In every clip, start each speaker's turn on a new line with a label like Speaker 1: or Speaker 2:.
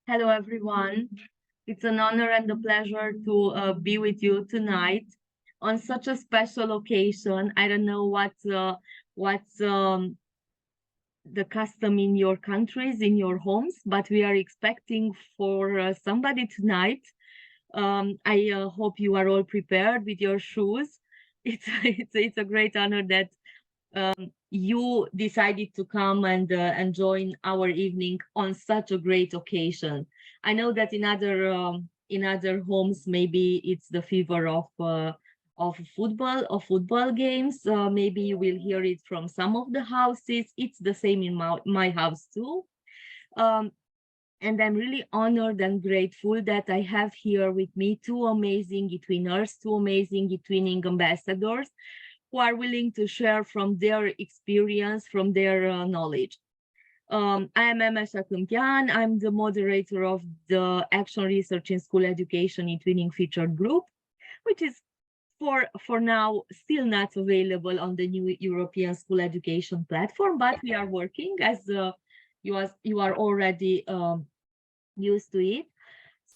Speaker 1: Hello, everyone. It's an honor and a pleasure to be with you tonight on such a special occasion. I don't know what's the custom in your countries, in your homes, but we are expecting for somebody tonight. I hope you are all prepared with your shoes. It's a great honor that you decided to come and join our evening on such a great occasion. I know that in other homes maybe it's the fever of football games. Maybe you will hear it from some of the houses. It's the same in my house too. Um, and I'm really honored and grateful that I have here with me two amazing eTwinners, two amazing eTwinning ambassadors who are willing to share from their experience, from their knowledge. I am Emma Shakumpian. I'm the moderator of the Action Research in School Education eTwinning featured group, which is for now still not available on the new European school education platform, but we are working as you are already used to it.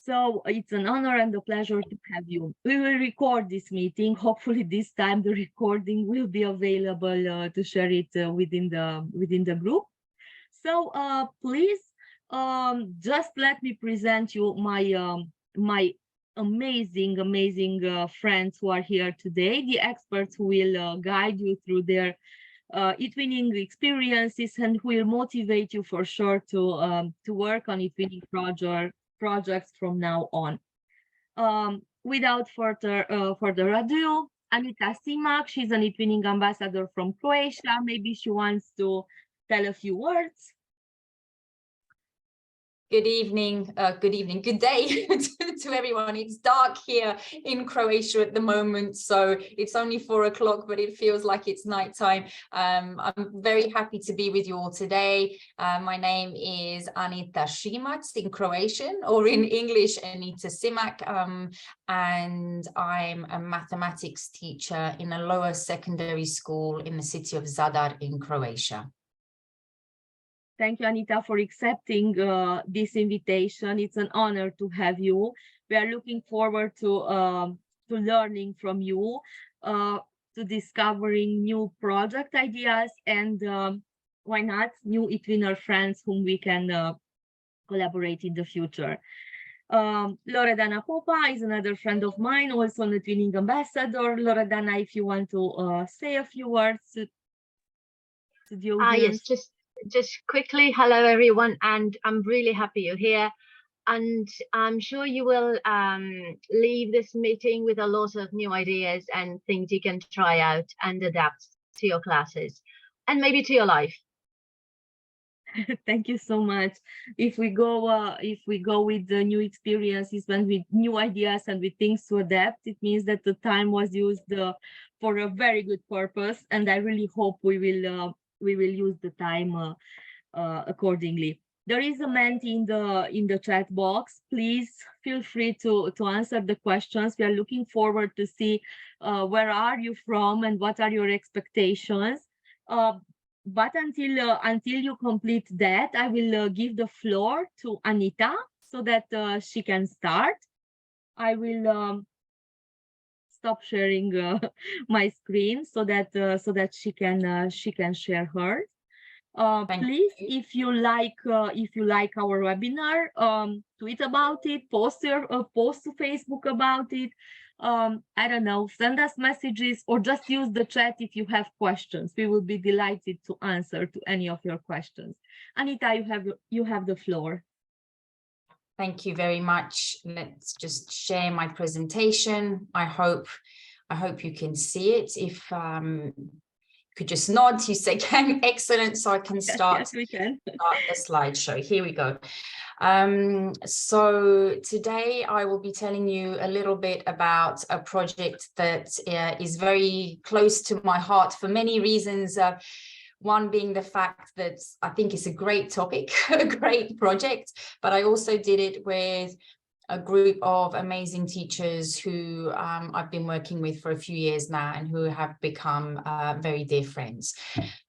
Speaker 1: So it's an honor and a pleasure to have you. We will record this meeting. Hopefully this time the recording will be available to share it within the group. So please just let me present you my amazing friends who are here today, the experts who will guide you through their eTwinning experiences and who will motivate you for sure to work on eTwinning projects from now on. Without further ado, Anita Simak, she's an eTwinning ambassador from Croatia. Maybe she wants to tell a few words.
Speaker 2: Good evening, good day to everyone. It's dark here in Croatia at the moment, so it's only 4 o'clock, but it feels like it's nighttime. I'm very happy to be with you all today. My name is Anita Šimac in Croatian, or in English, Anita Simak, and I'm a mathematics teacher in a lower secondary school in the city of Zadar in Croatia.
Speaker 1: Thank you, Anita, for accepting this invitation. It's an honor to have you. We are looking forward to learning from you, to discovering new project ideas, and why not new eTwinner friends whom we can collaborate in the future. Loredana Popa is another friend of mine, also an eTwinning ambassador. Loredana, if you want to say a few words to the audience.
Speaker 3: Yes, just quickly, hello everyone, and I'm really happy you're here, and I'm sure you will leave this meeting with a lot of new ideas and things you can try out and adapt to your classes and maybe to your life.
Speaker 1: Thank you so much. If we go with the new experiences and with new ideas and with things to adapt, it means that the time was used for a very good purpose, and I really hope we will use the time accordingly. There is a Menti in the chat box. Please feel free to answer the questions. We are looking forward to see where are you from and what are your expectations. But until you complete that, I will give the floor to Anita so that she can start. I will stop sharing my screen so that she can share hers. Please, if you like our webinar, tweet about it, post to Facebook about it. I don't know, send us messages or just use the chat if you have questions. We will be delighted to answer to any of your questions. Anita, you have the floor.
Speaker 2: Thank you very much. Let's just share my presentation. I hope you can see it. If could just nod, you say can. Excellent, so I can start,
Speaker 1: yes, we can.
Speaker 2: Start the slideshow. Here we go. So today I will be telling you a little bit about a project that is very close to my heart for many reasons. One being the fact that I think it's a great topic, a great project, but I also did it with a group of amazing teachers who I've been working with for a few years now and who have become very dear friends.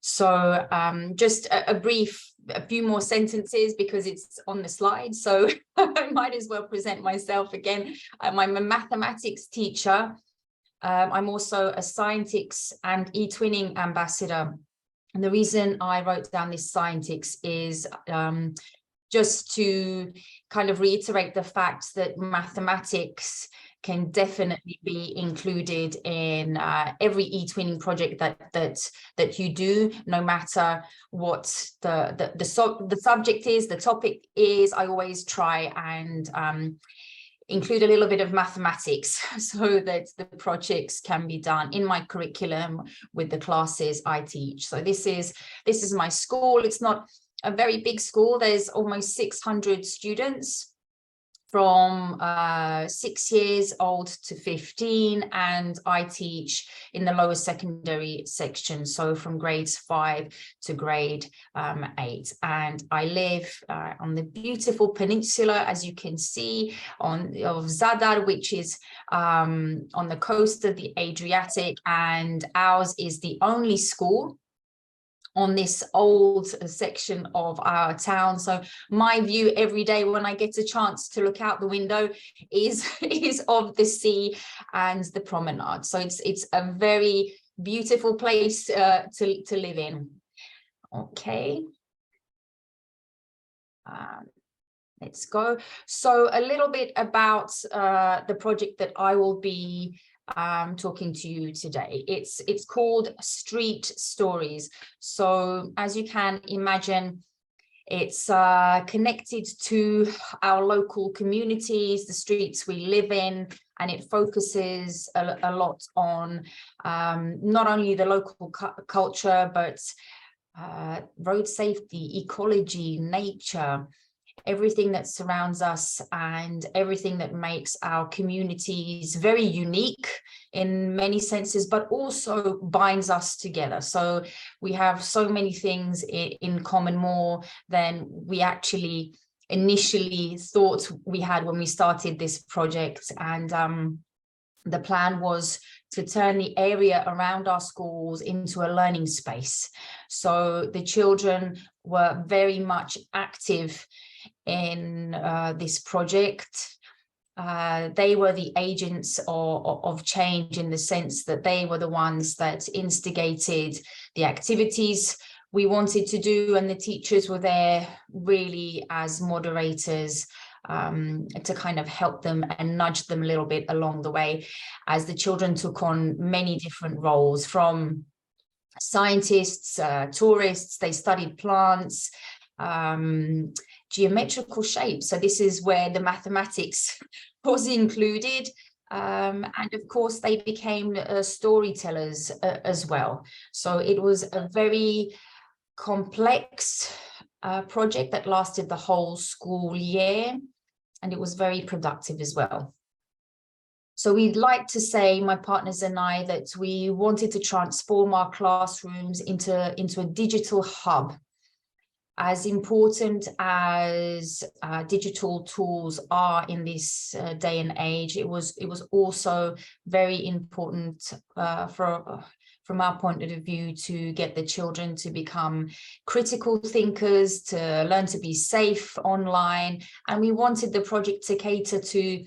Speaker 2: So just a few more sentences because it's on the slide. So I might as well present myself again. I'm a mathematics teacher. I'm also a Scientix and eTwinning ambassador. And the reason I wrote down this Scientix is just to kind of reiterate the fact that mathematics can definitely be included in every eTwinning project that you do, no matter what the subject is, the topic is. I always try and include a little bit of mathematics so that the projects can be done in my curriculum with the classes I teach. So this is my school. It's not a very big school. There's almost 600 students from 6 years old to 15, and I teach in the lower secondary section, so from grades 5 to grade 8. And I live on the beautiful peninsula, as you can see, of Zadar, which is on the coast of the Adriatic, and ours is the only school on this old section of our town. So my view every day when I get a chance to look out the window is of the sea and the promenade. So it's a very beautiful place to live in. Okay. Let's go. So a little bit about the project that I will be talking to you today. It's called Street Stories. So as you can imagine, it's connected to our local communities, the streets we live in, and it focuses a lot on not only the local culture, but road safety, ecology, nature, everything that surrounds us and everything that makes our communities very unique in many senses, but also binds us together. So we have so many things in common, more than we actually initially thought we had when we started this project. And the plan was to turn the area around our schools into a learning space. So the children were very much active in this project. They were the agents of change, in the sense that they were the ones that instigated the activities we wanted to do, and the teachers were there really as moderators to kind of help them and nudge them a little bit along the way, as the children took on many different roles, from scientists, tourists. They studied plants, geometrical shapes. So this is where the mathematics was included. And of course, they became storytellers as well. So it was a very complex project that lasted the whole school year, and it was very productive as well. So we'd like to say, my partners and I, that we wanted to transform our classrooms into a digital hub. As important as digital tools are in this day and age, it was also very important from our point of view to get the children to become critical thinkers, to learn to be safe online. And we wanted the project to cater to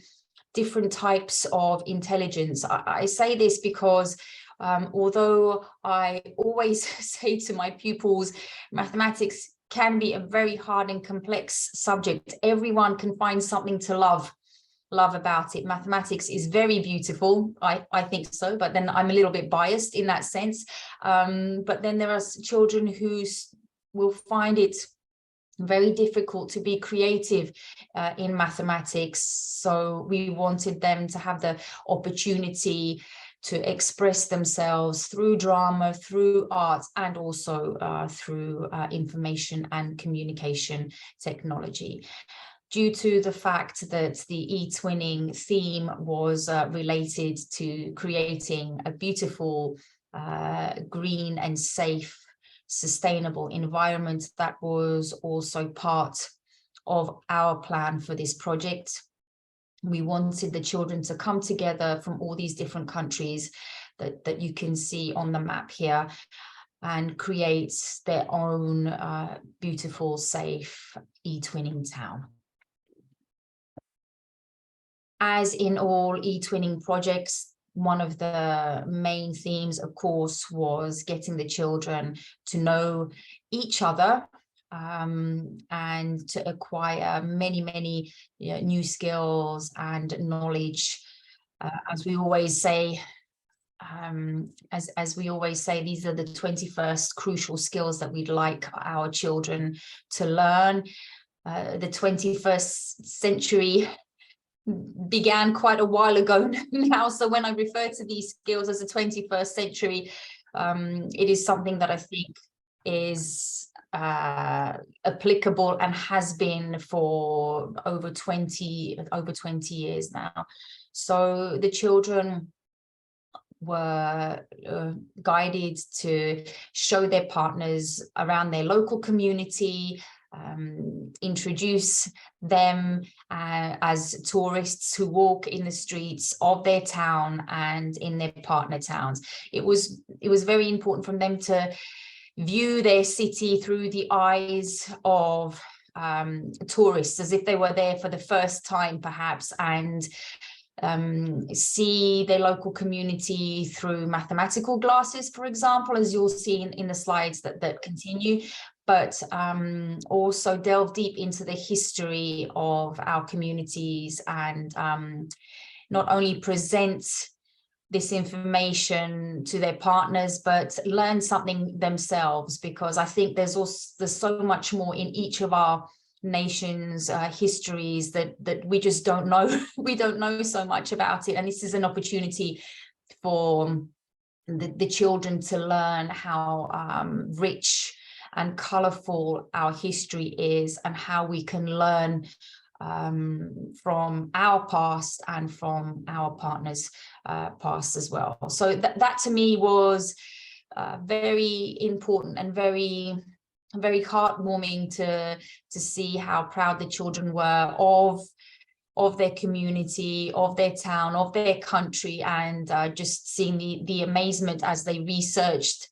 Speaker 2: different types of intelligence. I say this because although I always say to my pupils, mathematics can be a very hard and complex subject. Everyone can find something to love about it. Mathematics is very beautiful. I think so, but then I'm a little bit biased in that sense. But then there are children who will find it very difficult to be creative in mathematics. So we wanted them to have the opportunity to express themselves through drama, through art, and also through information and communication technology. Due to the fact that the eTwinning theme was related to creating a beautiful, green and safe, sustainable environment, that was also part of our plan for this project. We wanted the children to come together from all these different countries that you can see on the map here, and create their own beautiful, safe eTwinning town. As in all eTwinning projects, one of the main themes, of course, was getting the children to know each other, and to acquire many new skills and knowledge. As we always say, these are the 21st crucial skills that we'd like our children to learn. The 21st century began quite a while ago now, so when I refer to these skills as the 21st century, it is something that I think is applicable and has been for over 20 years now. So the children were guided to show their partners around their local community, introduce them as tourists who walk in the streets of their town and in their partner towns. It was very important for them to view their city through the eyes of tourists, as if they were there for the first time perhaps, and see their local community through mathematical glasses, for example, as you'll see in the slides that continue, but also delve deep into the history of our communities, and not only present this information to their partners, but learn something themselves, because I think there's so much more in each of our nations' histories that we just don't know. We don't know so much about it, and this is an opportunity for the children to learn how rich and colorful our history is, and how we can learn from our past and from our partners' past as well. So that to me was very important and very heartwarming to see how proud the children were of their community, of their town, of their country, and just seeing the amazement as they researched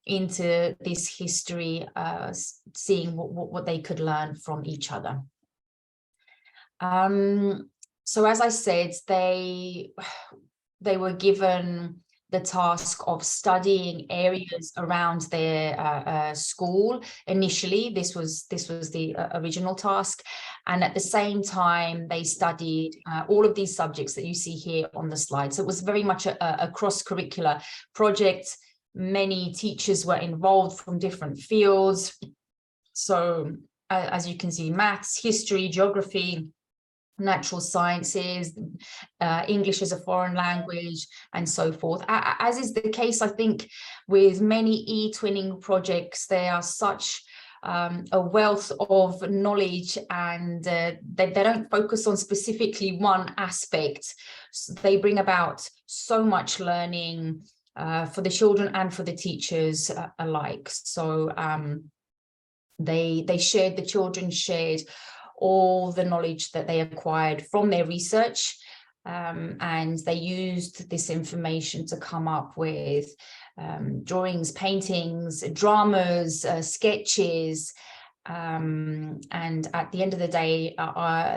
Speaker 2: into this history, seeing what they could learn from each other. So as I said, they were given the task of studying areas around their school. Initially, this was the original task, and at the same time they studied all of these subjects that you see here on the slide. So it was very much a cross-curricular project. Many teachers were involved from different fields. So as you can see, maths, history, geography, natural sciences, English as a foreign language, and so forth. As is the case, I think, with many eTwinning projects, they are such a wealth of knowledge, and they don't focus on specifically one aspect. So they bring about so much learning for the children and for the teachers alike. So the children shared all the knowledge that they acquired from their research, and they used this information to come up with drawings, paintings, dramas, sketches, and at the end of the day,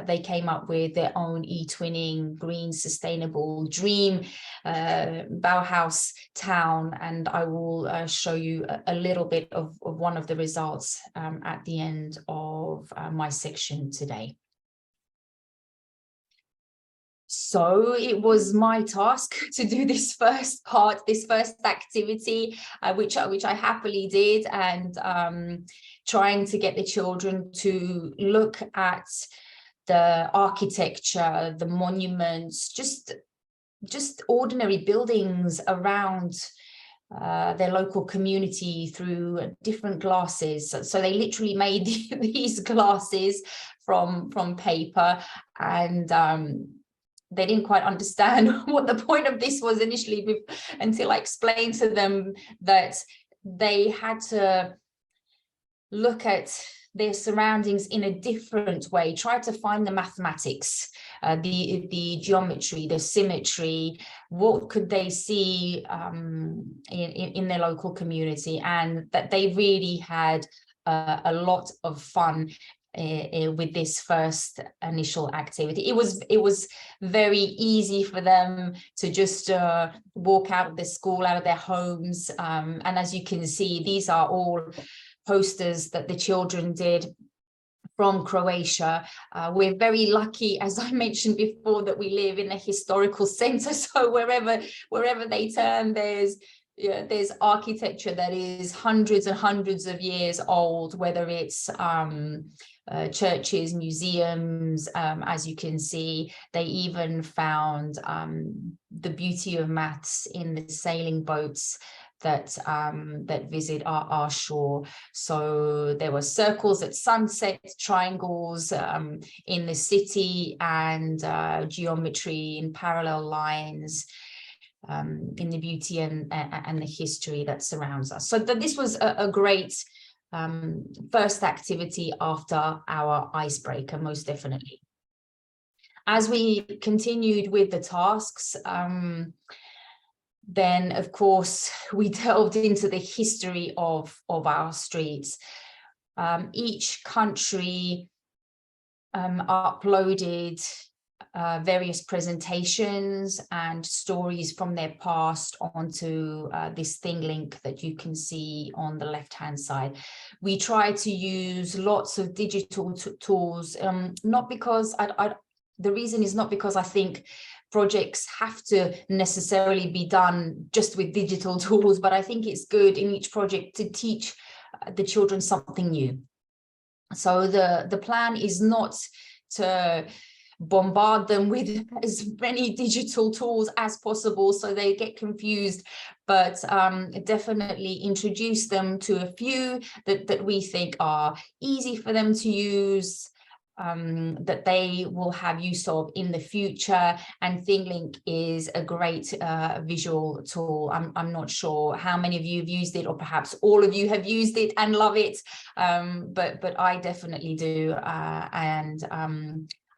Speaker 2: they came up with their own eTwinning green sustainable dream Bauhaus town, and I will show you a little bit of one of the results at the end of my section today. So it was my task to do this first part, this first activity, which I happily did, and trying to get the children to look at the architecture, the monuments, just ordinary buildings around their local community through different glasses. So they literally made these glasses from paper, and they didn't quite understand what the point of this was initially, until I explained to them that they had to look at their surroundings in a different way, try to find the mathematics, the geometry, the symmetry. What could they see in their local community? And that they really had a lot of fun with this first initial activity. It was very easy for them to just walk out of the school, out of their homes, and as you can see, these are all posters that the children did from Croatia. We're very lucky, as I mentioned before, that we live in a historical center, so wherever they turn, there's architecture that is hundreds and hundreds of years old, whether it's churches, museums. As you can see, they even found the beauty of maths in the sailing boats that visit our shore. So there were circles at sunset, triangles in the city, and geometry in parallel lines, in the beauty and the history that surrounds us. So this was a great first activity after our icebreaker, most definitely. As we continued with the tasks, then of course we delved into the history of our streets. Each country uploaded various presentations and stories from their past onto this thing link that you can see on the left hand side. We try to use lots of digital tools, not because the reason is not because I think projects have to necessarily be done just with digital tools, but I think it's good in each project to teach the children something new. So the plan is not to bombard them with as many digital tools as possible so they get confused, but definitely introduce them to a few that we think are easy for them to use, that they will have use of in the future. And ThingLink is a great visual tool. I'm not sure how many of you have used it, or perhaps all of you have used it and love it, but I definitely do, and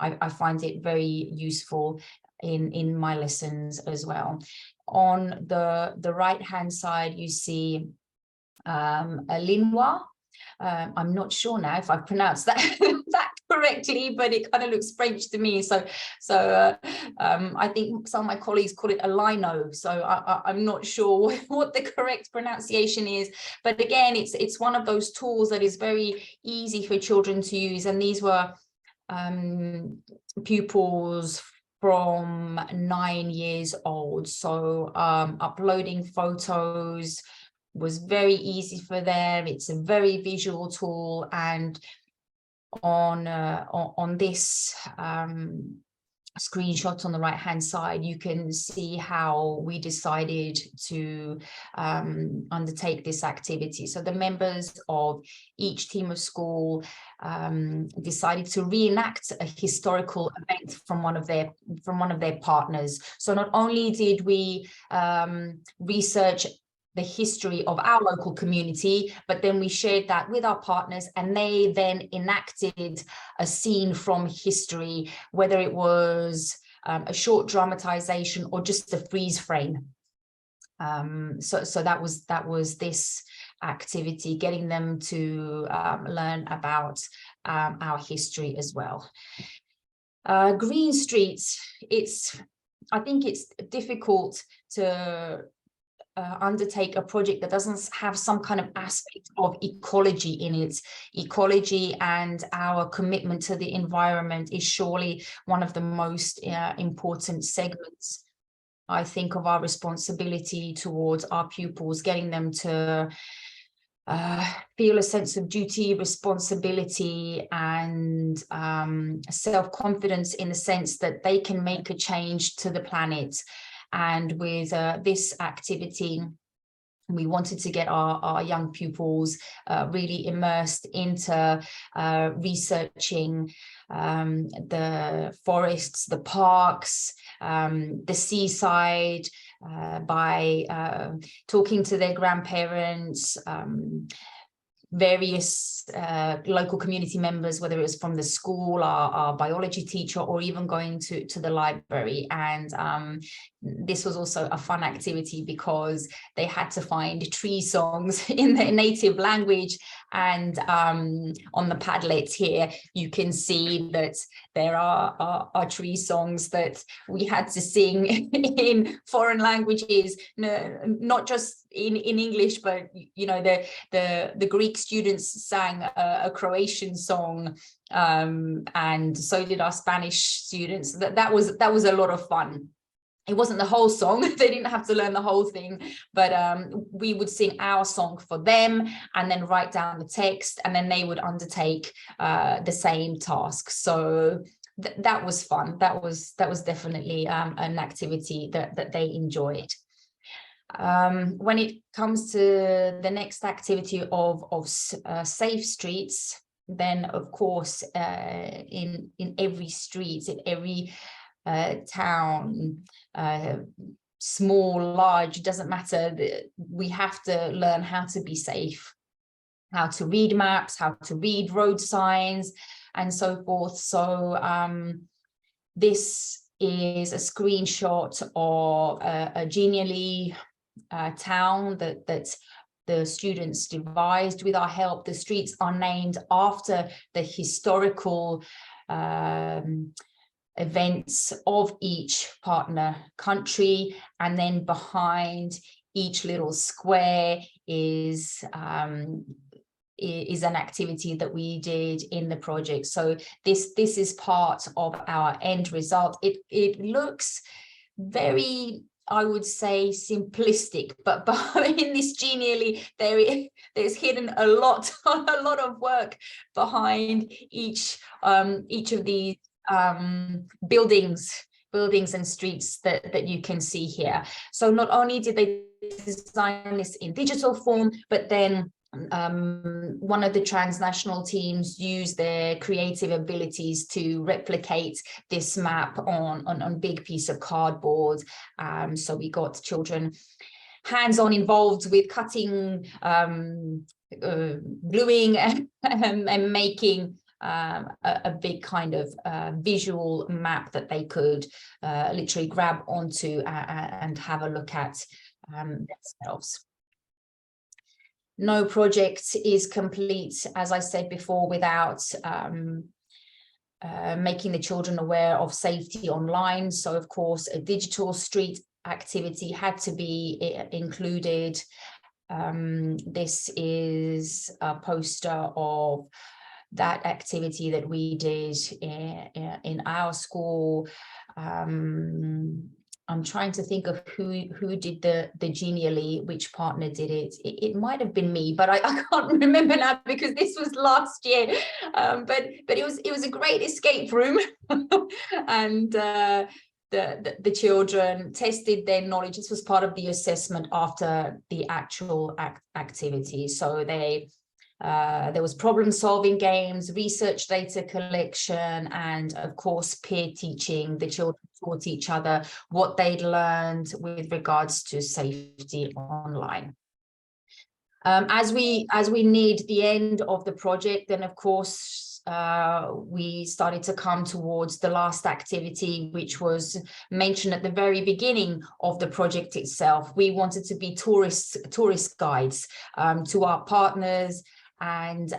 Speaker 2: I find it very useful in my lessons as well. On the right hand side, you see a Linois. I'm not sure now if I pronounced that correctly, but it kind of looks French to me. So I think some of my colleagues call it a lino. So I'm not sure what the correct pronunciation is. But again, it's one of those tools that is very easy for children to use. And these were pupils from 9 years old. So uploading photos was very easy for them. It's a very visual tool, and on this screenshot on the right hand side, you can see how we decided to undertake this activity. So the members of each team of school decided to reenact a historical event from one of their partners. So not only did we research the history of our local community, but then we shared that with our partners, and they then enacted a scene from history, whether it was a short dramatization or just a freeze frame. So that was this activity, getting them to learn about our history as well. Green streets, I think it's difficult to undertake a project that doesn't have some kind of aspect of ecology in it. Ecology and our commitment to the environment is surely one of the most important segments, I think, of our responsibility towards our pupils, getting them to feel a sense of duty, responsibility, and self-confidence in the sense that they can make a change to the planet. And with this activity, we wanted to get our young pupils really immersed into researching the forests, the parks, the seaside, by talking to their grandparents, various local community members, whether it was from the school, our biology teacher, or even going to the library. And this was also a fun activity because they had to find tree songs in their native language. And on the Padlet here, you can see that there are tree songs that we had to sing in foreign languages, not just in English, but you know, the Greek students sang a Croatian song, and so did our Spanish students. That was a lot of fun. It wasn't the whole song, they didn't have to learn the whole thing, but we would sing our song for them and then write down the text, and then they would undertake the same task. So that was fun. That was definitely an activity that they enjoyed. When it comes to the next activity of safe streets, then of course in every street, in every town, small, large, it doesn't matter, we have to learn how to be safe, how to read maps, how to read road signs, and so forth. So this is a screenshot of a genially town that the students devised with our help. The streets are named after the historical events of each partner country, and then behind each little square is an activity that we did in the project. So this is part of our end result. It looks very, I would say, simplistic, but in this genially there's hidden a lot of work behind each of these buildings and streets that you can see here. So not only did they design this in digital form, but then one of the transnational teams used their creative abilities to replicate this map on big piece of cardboard. So we got children hands-on involved with cutting, gluing, and making a big kind of visual map that they could literally grab onto and have a look at themselves. No project is complete, as I said before, without making the children aware of safety online. So of course, a digital street activity had to be included. This is a poster of that activity that we did in our school. I'm trying to think of who did the genially, which partner did it. It might have been me, but I can't remember now because this was last year. But it was a great escape room, and the children tested their knowledge. This was part of the assessment after the actual activity. So there was problem-solving games, research data collection, and of course peer teaching. The children taught each other what they'd learned with regards to safety online. As we neared the end of the project, then of course we started to come towards the last activity, which was mentioned at the very beginning of the project itself. We wanted to be tourist guides to our partners, and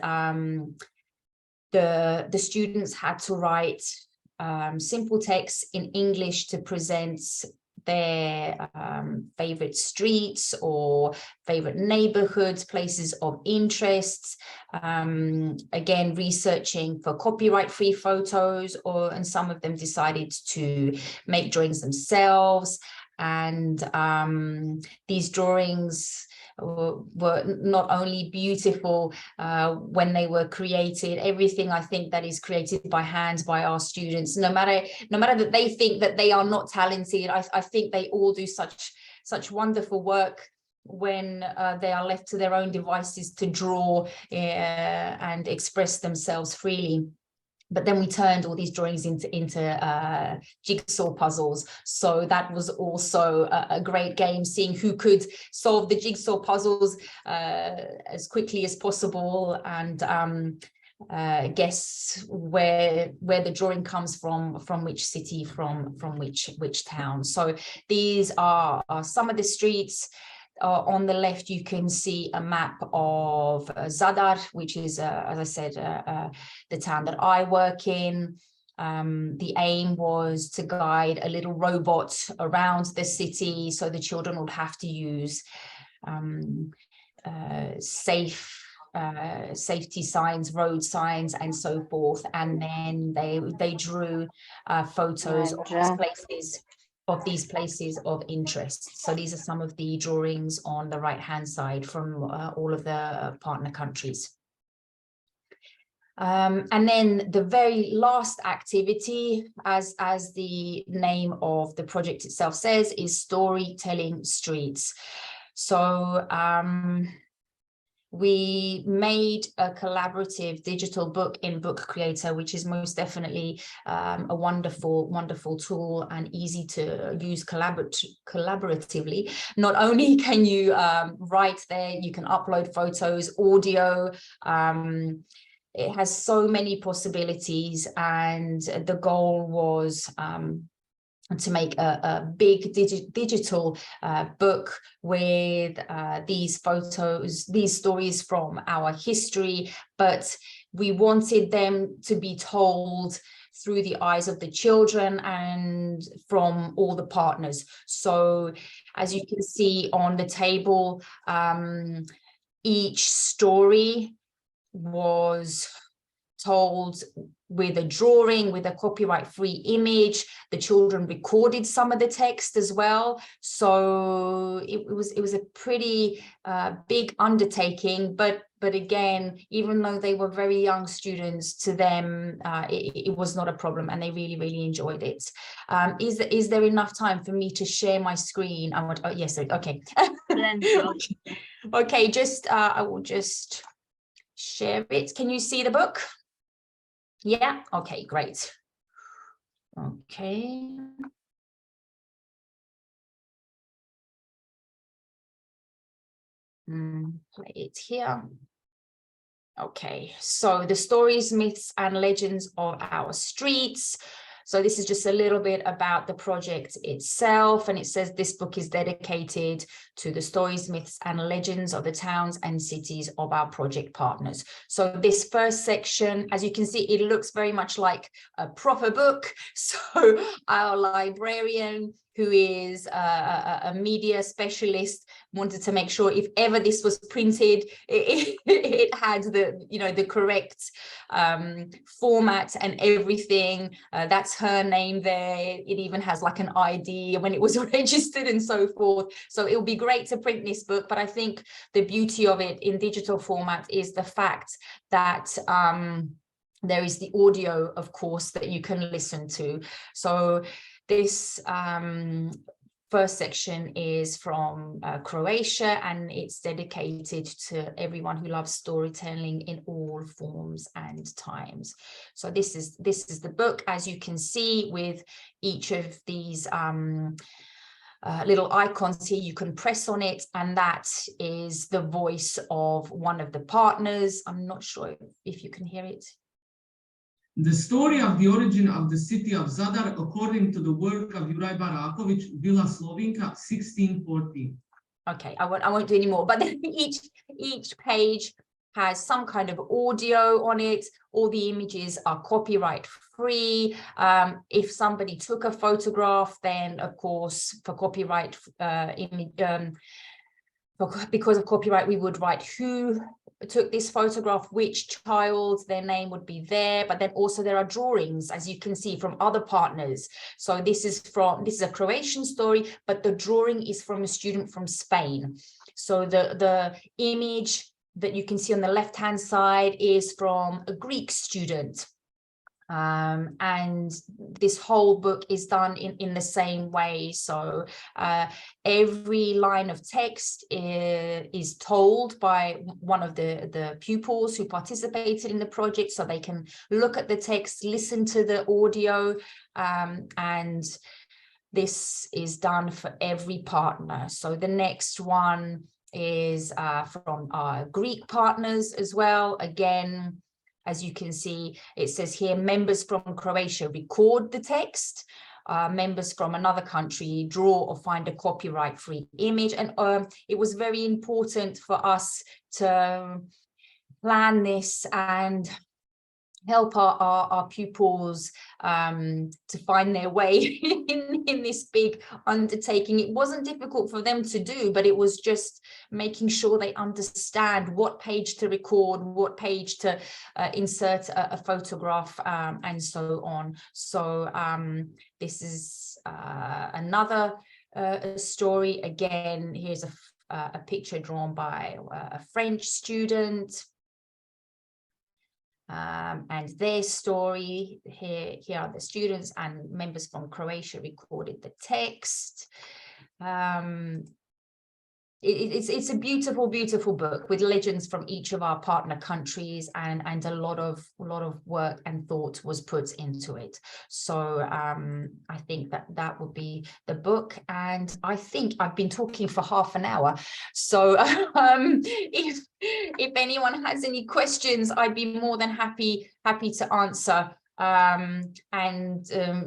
Speaker 2: the students had to write simple text in English to present their favorite streets or favorite neighborhoods, places of interest, again researching for copyright-free photos, and some of them decided to make drawings themselves. And these drawings were not only beautiful when they were created. Everything I think that is created by hand by our students, no matter that they think that they are not talented, I think they all do such wonderful work when they are left to their own devices to draw and express themselves freely. but then we turned all these drawings into jigsaw puzzles. So that was also a great game, seeing who could solve the jigsaw puzzles as quickly as possible, and guess where the drawing comes from which city, from which town. So these are some of the streets. On the left, you can see a map of Zadar, which is, as I said, the town that I work in. The aim was to guide a little robot around the city, so the children would have to use safety signs, road signs, and so forth. And then they drew photos of these places of interest. So these are some of the drawings on the right hand side from all of the partner countries. And then the very last activity, as the name of the project itself says, is Storytelling Streets. So we made a collaborative digital book in Book Creator, which is most definitely a wonderful tool and easy to use collaboratively. Not only can you write there, you can upload photos, audio. It has so many possibilities, and the goal was to make a big digital book with these photos, these stories from our history, but we wanted them to be told through the eyes of the children and from all the partners. So as you can see on the table, each story was told with a drawing, with a copyright-free image. The children recorded some of the text as well. So it was a pretty big undertaking, but again, even though they were very young students, to them it was not a problem, and they really enjoyed it. Is there enough time for me to share my screen? Oh, yes, okay. Okay, just I will just share it. Can you see the book? Yeah, okay, great. Okay. Play it here. Okay, so the stories, myths, and legends of our streets. So this is just a little bit about the project itself, and it says this book is dedicated to the stories, myths, and legends of the towns and cities of our project partners. So this first section, as you can see, it looks very much like a proper book. So our librarian, who is a media specialist, wanted to make sure if ever this was printed, it had the correct format and everything. That's her name there. It even has like an ID when it was registered and so forth. So it would be great to print this book, but I think the beauty of it in digital format is the fact that there is the audio, of course, that you can listen to. So this first section is from Croatia, and it's dedicated to everyone who loves storytelling in all forms and times. So this is the book, as you can see, with each of these little icons here. You can press on it, and that is the voice of one of the partners. I'm not sure if you can hear it.
Speaker 4: The story of the origin of the city of Zadar, according to the work of Juraj Baraković, Vila Slovinka, 1614. Okay, I won't do any more, but then each page has some kind of audio on it. All the images are copyright free. If somebody took a photograph, then of course for copyright because of copyright, we would write who took this photograph, which child, their name would be there. But then also there are drawings, as you can see, from other partners. So this is a Croatian story, but the drawing is from a student from Spain. So the image that you can see on the left-hand side is from a Greek student.
Speaker 2: And this whole book is done in the same way. So every line of text is told by one of the pupils who participated in the project, so they can look at the text, listen to the audio, and this is done for every partner. So the next one is from our Greek partners as well. Again, as you can see, it says here, members from Croatia record the text. Members from another country draw or find a copyright-free image. And it was very important for us to plan this and help our pupils to find their way in this big undertaking. It wasn't difficult for them to do, but it was just making sure they understand what page to record, what page to insert a photograph, and so on. So this is another story. Again, here's a picture drawn by a French student. And their story. Here are the students and members from Croatia recorded the text. It's a beautiful, beautiful book with legends from each of our partner countries, and a lot of work and thought was put into it. So I think that would be the book, and I think I've been talking for half an hour. So if anyone has any questions, I'd be more than happy to answer.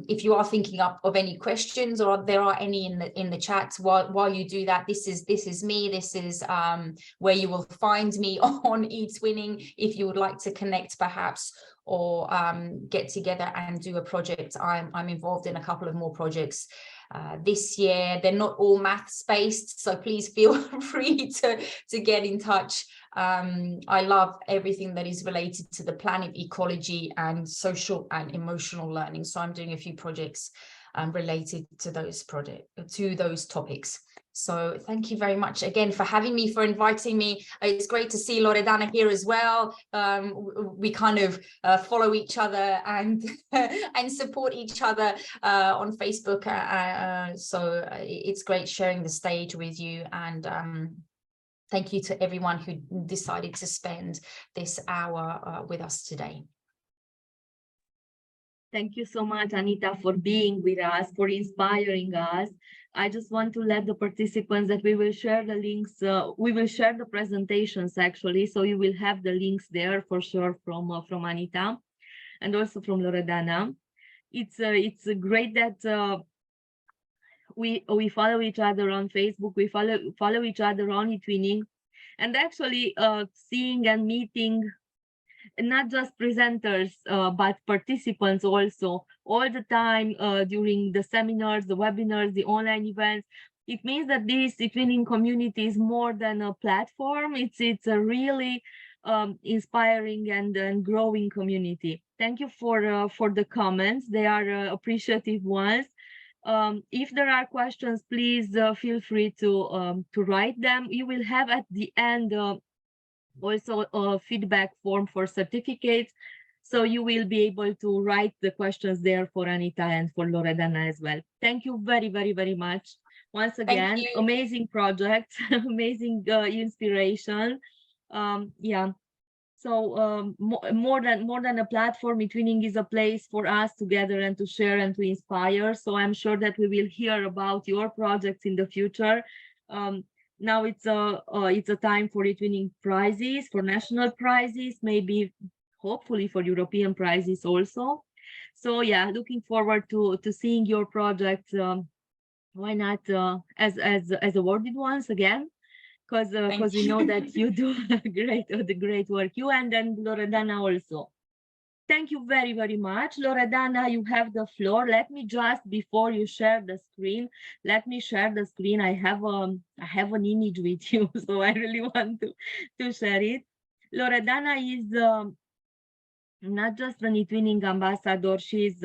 Speaker 2: If you are thinking of any questions, or there are any in the chat, while you do that, this is me. This is where you will find me on eTwinning if you would like to connect, perhaps, or get together and do a project. I'm involved in a couple of more projects this year. They're not all maths based, so please feel free to get in touch. I love everything that is related to the planet ecology and social and emotional learning. So I'm doing a few projects related to those topics. So thank you very much again for having me, for inviting me. It's great to see Loredana here as well. We kind of follow each other and and support each other on Facebook. So it's great sharing the stage with you, and thank you to everyone who decided to spend this hour with us today.
Speaker 1: Thank you so much, Anita, for being with us, for inspiring us. I just want to let the participants that we will share the links. We will share the presentations, actually, so you will have the links there for sure from Anita and also from Loredana. It's great that we follow each other on Facebook. We follow each other on eTwinning, and actually seeing and meeting not just presenters but participants also all the time during the seminars, the webinars, the online events. It means that this eTwinning community is more than a platform. It's a really inspiring and growing community. Thank you for the comments. They are appreciative ones. If there are questions, please feel free to write them. You will have at the end also a feedback form for certificates, so you will be able to write the questions there for Anita and for Loredana as well. Thank you very, very, very much. Once again, amazing project, amazing inspiration. Yeah. So more than a platform, eTwinning is a place for us to gather and to share and to inspire. So I'm sure that we will hear about your projects in the future. Now it's a time for eTwinning prizes, for national prizes, maybe hopefully for European prizes also. So yeah, looking forward to seeing your projects. Why not as awarded ones again? Because we know that you do the great work, you and then Loredana also. Thank you very, very much. Loredana, you have the floor. Let me just, before you share the screen, let me share the screen. I have an image with you, so I really want to share it. Loredana is not just an eTwinning ambassador. She's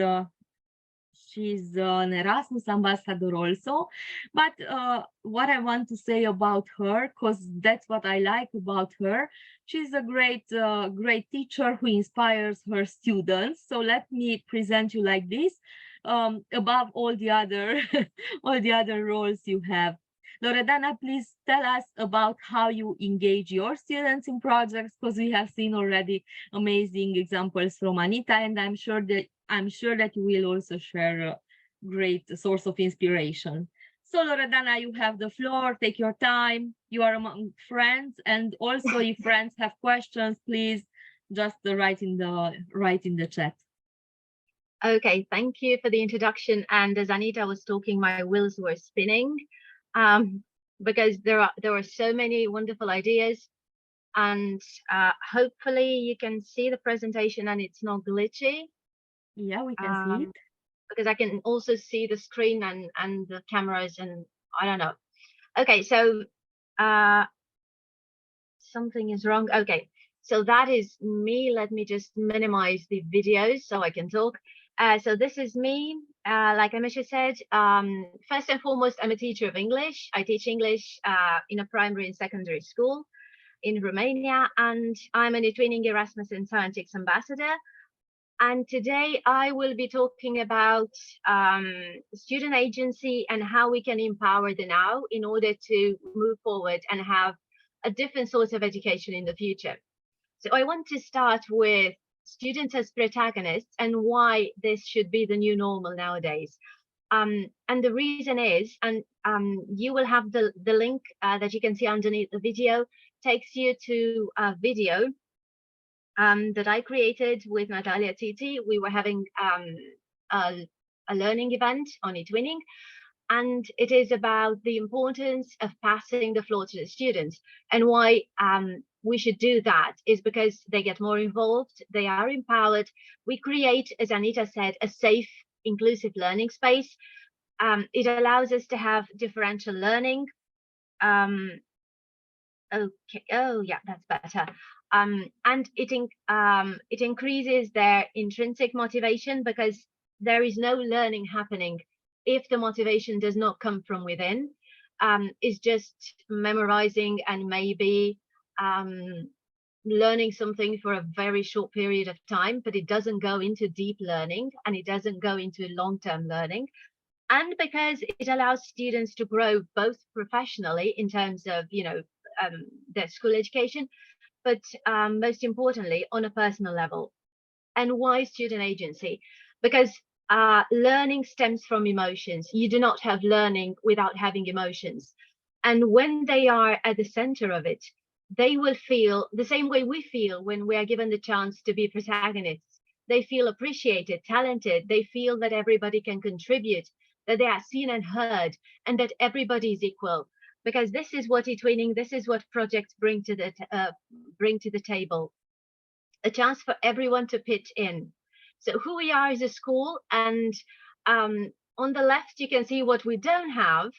Speaker 1: she's an Erasmus ambassador also. But what I want to say about her, because that's what I like about her, she's a great teacher who inspires her students. So let me present you like this, above all the other all the other roles you have. Loredana, please tell us about how you engage your students in projects, because we have seen already amazing examples from Anita, and I'm sure that you will also share a great source of inspiration. So Loredana, you have the floor. Take your time. You are among friends, and also if friends have questions, please just write in the chat.
Speaker 3: Okay, thank you for the introduction. And as Anita was talking, my wheels were spinning, because there are so many wonderful ideas, and hopefully you can see the presentation and it's not glitchy.
Speaker 1: Yeah, we can see it.
Speaker 3: Because I can also see the screen and the cameras, and I don't know. Okay, so something is wrong. Okay, so that is me. Let me just minimize the videos so I can talk. So this is me. Like Amisha said, first and foremost, I'm a teacher of English. I teach English in a primary and secondary school in Romania, and I'm an eTwinning Erasmus and Scientix ambassador. And today I will be talking about student agency and how we can empower the now in order to move forward and have a different sort of education in the future. So I want to start with students as protagonists and why this should be the new normal nowadays. And the reason is, and you will have the link that you can see underneath the video, takes you to a video that I created with Natalia Titi. We were having a learning event on eTwinning, and it is about the importance of passing the floor to the students. And why we should do that is because they get more involved, they are empowered. We create, as Anita said, a safe, inclusive learning space. It allows us to have differential learning. Okay, oh yeah, that's better. And it increases their intrinsic motivation, because there is no learning happening if the motivation does not come from within. It's just memorizing and maybe learning something for a very short period of time, but it doesn't go into deep learning and it doesn't go into long-term learning. And because it allows students to grow both professionally in terms of, their school education, but most importantly, on a personal level. And why student agency? Because learning stems from emotions. You do not have learning without having emotions. And when they are at the center of it, they will feel the same way we feel when we are given the chance to be protagonists. They feel appreciated, talented. They feel that everybody can contribute, that they are seen and heard, and that everybody is equal. Because this is what eTwinning, this is what projects bring to the table. A chance for everyone to pitch in. So who we are as a school, and on the left you can see what we don't have,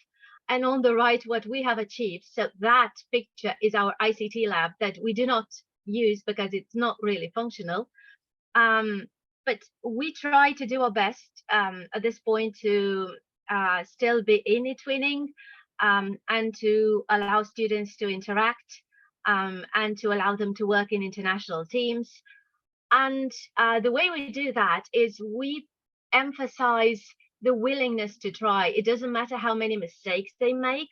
Speaker 3: and on the right what we have achieved. So that picture is our ICT lab that we do not use because it's not really functional. But we try to do our best at this point to still be in eTwinning, and to allow students to interact, and to allow them to work in international teams. And the way we do that is we emphasize the willingness to try. It doesn't matter how many mistakes they make.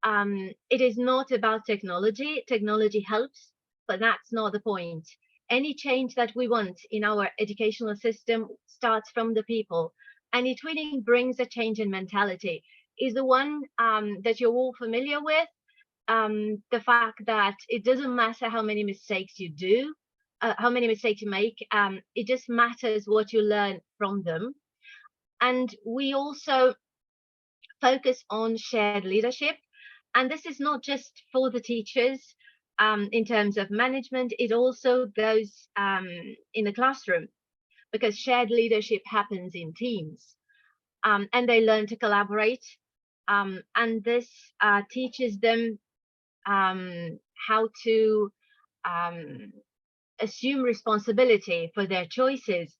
Speaker 3: It is not about technology. Technology helps, but that's not the point. Any change that we want in our educational system starts from the people. And eTwinning brings a change in mentality. Is the one that you're all familiar with. The fact that it doesn't matter how many mistakes you do, how many mistakes you make, it just matters what you learn from them. And we also focus on shared leadership. And this is not just for the teachers in terms of management, it also goes in the classroom, because shared leadership happens in teams, and they learn to collaborate. And this teaches them how to assume responsibility for their choices,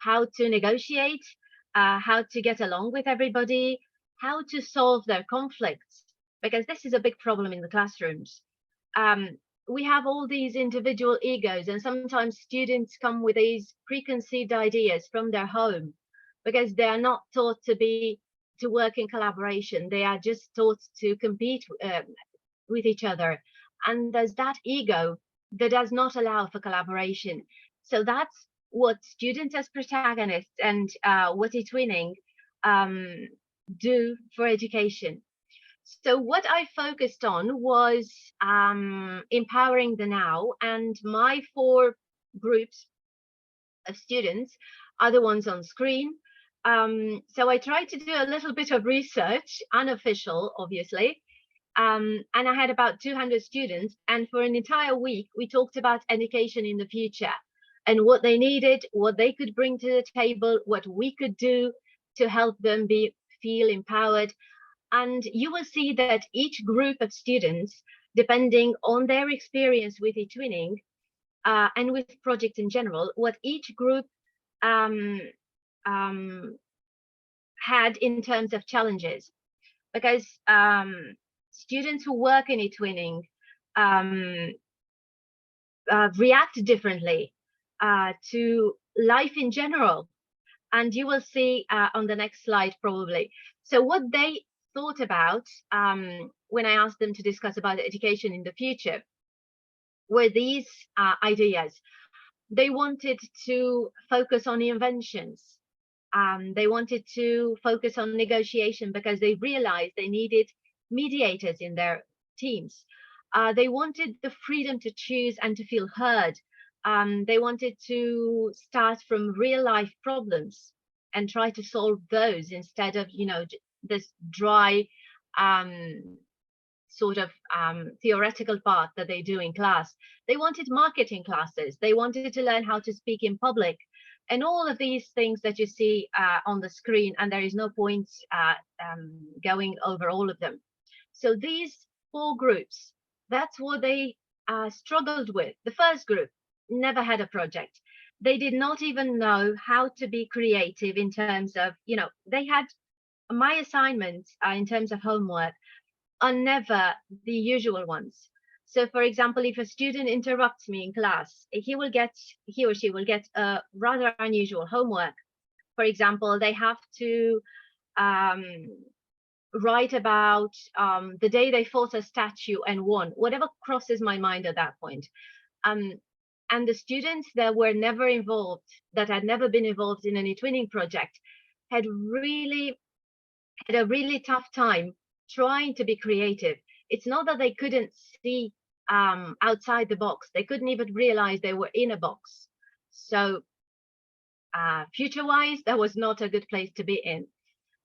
Speaker 3: how to negotiate, how to get along with everybody, how to solve their conflicts, because this is a big problem in the classrooms. We have all these individual egos, and sometimes students come with these preconceived ideas from their home because they are not taught to work in collaboration. They are just taught to compete with each other, and there's that ego that does not allow for collaboration. So that's what students as protagonists and what eTwinning do for education. So what I focused on was empowering the now, and my 4 groups of students are the ones on screen. So I tried to do a little bit of research, unofficial, obviously, and I had about 200 students, and for an entire week we talked about education in the future and what they needed, what they could bring to the table, what we could do to help them feel empowered. And you will see that each group of students, depending on their experience with eTwinning and with projects in general, what each group had in terms of challenges. Because students who work in eTwinning react differently to life in general. And you will see on the next slide probably. So what they thought about when I asked them to discuss about education in the future were these ideas. They wanted to focus on inventions. They wanted to focus on negotiation because they realized they needed mediators in their teams. They wanted the freedom to choose and to feel heard. They wanted to start from real life problems and try to solve those instead of, this dry sort of theoretical part that they do in class. They wanted marketing classes. They wanted to learn how to speak in public, and all of these things that you see on the screen, and there is no point going over all of them. So these 4 groups, that's what they struggled with. The first group never had a project. They did not even know how to be creative in terms of, they had my assignments in terms of homework are never the usual ones. So for example, if a student interrupts me in class, he or she will get a rather unusual homework. For example, they have to write about the day they fought a statue and won, whatever crosses my mind at that point. And the students that were never involved, that had never been involved in an eTwinning project, had a really tough time trying to be creative. It's not that they couldn't see outside the box. They couldn't even realize they were in a box. So future-wise, that was not a good place to be in.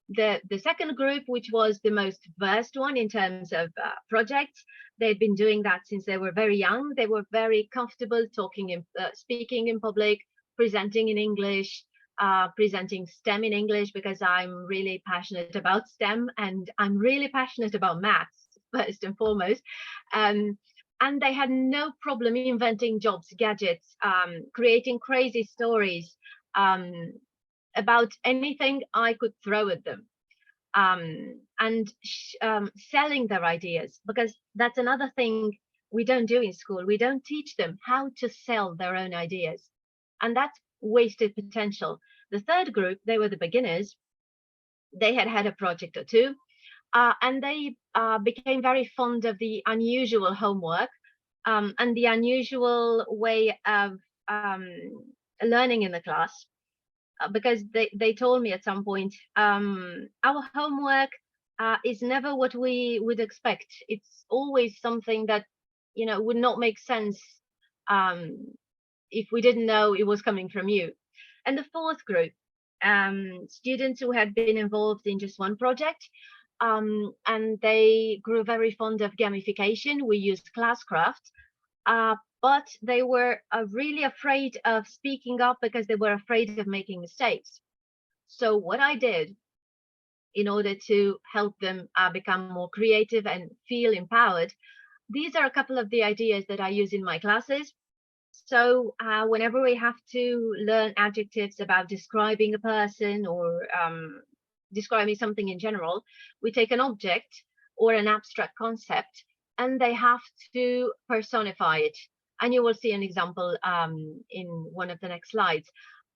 Speaker 3: The second group, which was the most versed one in terms of projects, they'd been doing that since they were very young. They were very comfortable speaking in public, presenting in English, presenting STEM in English, because I'm really passionate about STEM and I'm really passionate about maths first and foremost. And they had no problem inventing jobs, gadgets, creating crazy stories about anything I could throw at them, and selling their ideas, because that's another thing we don't do in school. We don't teach them how to sell their own ideas, and that's wasted potential. The third group, they were the beginners. They had a project or two, and they became very fond of the unusual homework and the unusual way of learning in the class. Because they told me at some point, our homework is never what we would expect. It's always something that, would not make sense if we didn't know it was coming from you. And the fourth group, students who had been involved in just one project, and they grew very fond of gamification. We used Classcraft, but they were really afraid of speaking up because they were afraid of making mistakes. So what I did in order to help them become more creative and feel empowered, these are a couple of the ideas that I use in my classes. So whenever we have to learn adjectives about describing a person or describing something in general, we take an object or an abstract concept and they have to personify it. And you will see an example in one of the next slides.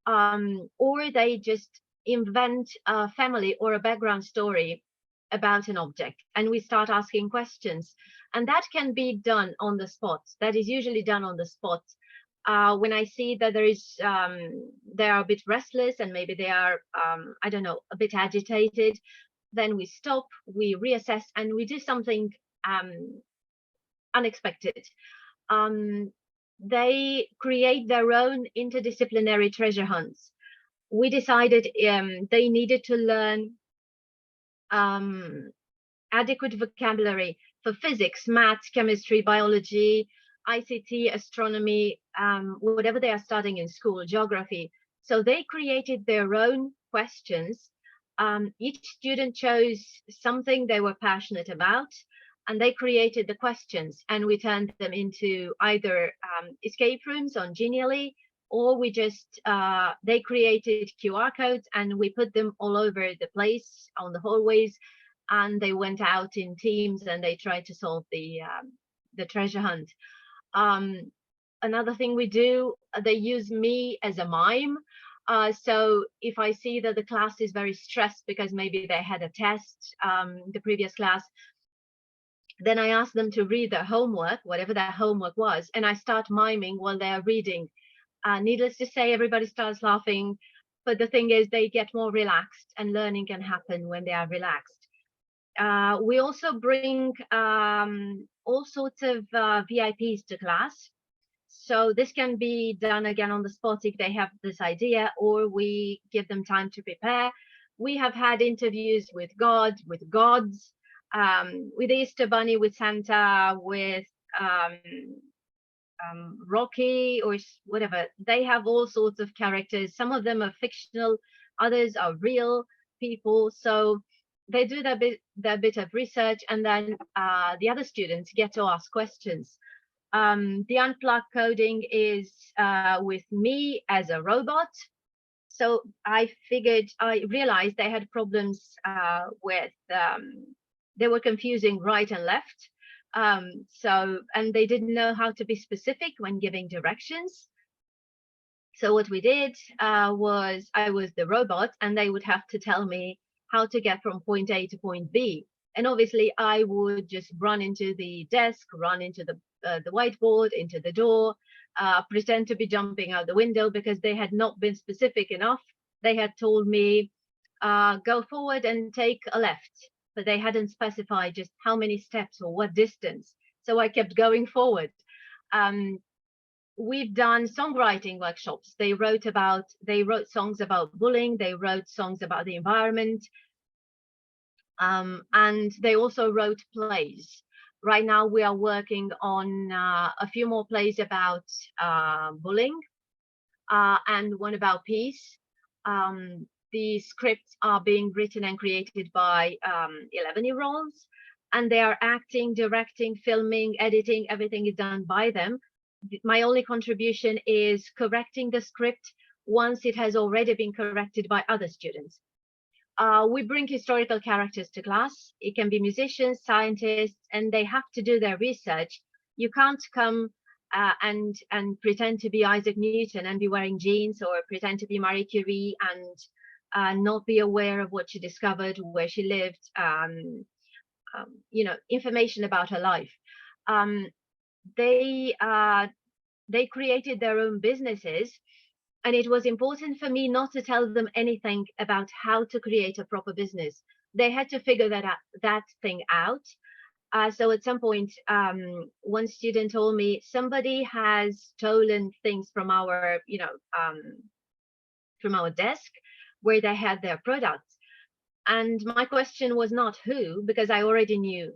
Speaker 3: Or they just invent a family or a background story about an object, and we start asking questions. And that can be done on the spot. That is usually done on the spot. When I see that they are a bit restless and maybe they are, I don't know, a bit agitated, then we stop, we reassess, and we do something unexpected. They create their own interdisciplinary treasure hunts. We decided they needed to learn adequate vocabulary for physics, maths, chemistry, biology, ICT, astronomy, whatever they are studying in school, geography. So they created their own questions. Each student chose something they were passionate about, and they created the questions, and we turned them into either escape rooms on Genially, or we just, they created QR codes and we put them all over the place on the hallways, and they went out in teams and they tried to solve the treasure hunt. Another thing we do, they use me as a mime. So if I see that the class is very stressed because maybe they had a test, the previous class, then I ask them to read their homework, whatever their homework was, and I start miming while they are reading. Needless to say, everybody starts laughing, but the thing is they get more relaxed, and learning can happen when they are relaxed. We also bring all sorts of VIPs to class. So this can be done again on the spot if they have this idea, or we give them time to prepare. We have had interviews with God, with gods, with Easter Bunny, with Santa, with Rocky, or whatever. They have all sorts of characters. Some of them are fictional, others are real people. So they do their bit of research, and then the other students get to ask questions. The unplugged coding is with me as a robot. So I realized they had problems with, they were confusing right and left. And they didn't know how to be specific when giving directions. So what we did was I was the robot, and they would have to tell me how to get from point A to point B. And obviously I would just run into the desk, run into the whiteboard, into the door, pretend to be jumping out the window because they had not been specific enough. They had told me, go forward and take a left, but they hadn't specified just how many steps or what distance. So I kept going forward. We've done songwriting workshops. They wrote songs about bullying. They wrote songs about the environment. And they also wrote plays. Right now we are working on a few more plays about bullying and one about peace. The scripts are being written and created by 11-year-olds, and they are acting, directing, filming, editing. Everything is done by them. My only contribution is correcting the script once it has already been corrected by other students. We bring historical characters to class. It can be musicians, scientists, and they have to do their research. You can't come and pretend to be Isaac Newton and be wearing jeans, or pretend to be Marie Curie and not be aware of what she discovered, where she lived, you know, information about her life. They created their own businesses, and it was important for me not to tell them anything about how to create a proper business. They had to figure that thing out. So at some point, one student told me somebody has stolen things from our, you know, from our desk where they had their products. And my question was not who, because I already knew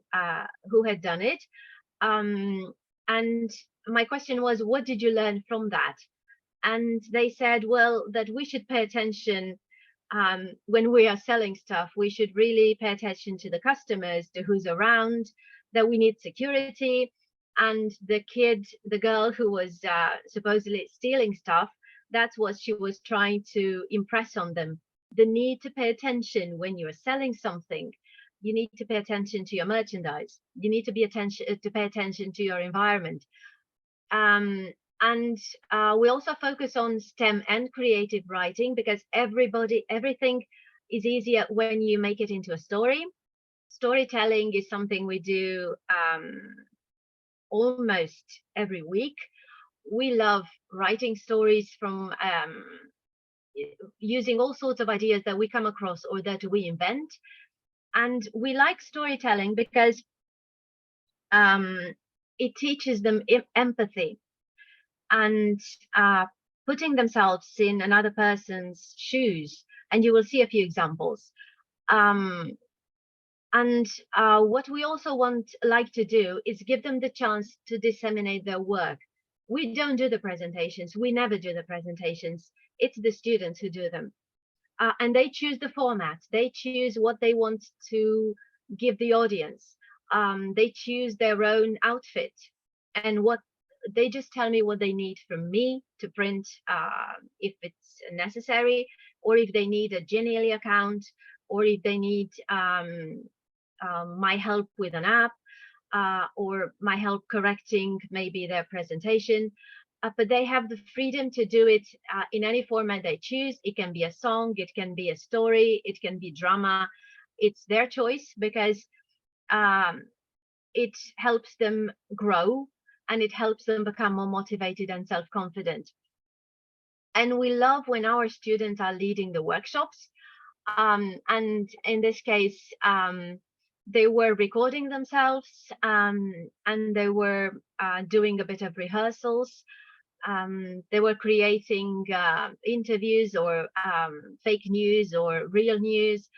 Speaker 3: who had done it. And my question was, what did you learn from that? And they said, well, that we should pay attention when we are selling stuff. We should really pay attention to the customers, to who's around, that we need security. And the girl who was supposedly stealing stuff, that's what she was trying to impress on them. The need to pay attention when you're selling something. You need to pay attention to your merchandise. You need to pay attention to your environment. And we also focus on STEM and creative writing, because everything is easier when you make it into a story. Storytelling is something we do almost every week. We love writing stories from using all sorts of ideas that we come across or that we invent. And we like storytelling because it teaches them empathy and putting themselves in another person's shoes. And you will see a few examples. And what we also like to do is give them the chance to disseminate their work. We don't do the presentations. We never do the presentations. It's the students who do them. And they choose the format. They choose what they want to give the audience. They choose their own outfit, and what they just tell me what they need from me to print, if it's necessary, or if they need a Genially account, or if they need my help with an app, or my help correcting maybe their presentation. But they have the freedom to do it in any format they choose. It can be a song, it can be a story, it can be drama. It's their choice, because it helps them grow and it helps them become more motivated and self-confident. And we love when our students are leading the workshops. And in this case, they were recording themselves, and they were doing a bit of rehearsals. They were creating interviews or fake news or real news,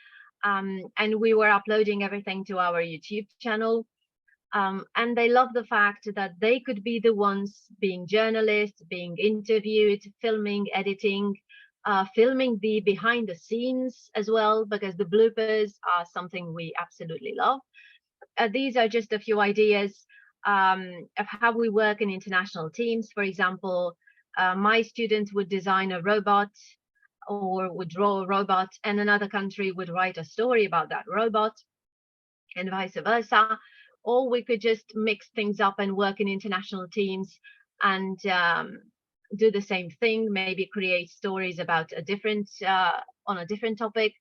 Speaker 3: and we were uploading everything to our YouTube channel. And they love the fact that they could be the ones being journalists, being interviewed, filming, editing, filming the behind the scenes as well, because the bloopers are something we absolutely love. These are just a few ideas of how we work in international teams. For example, my students would design a robot or would draw a robot, and another country would write a story about that robot, and vice versa. Or we could just mix things up and work in international teams and do the same thing, maybe create stories about a different on a different topic.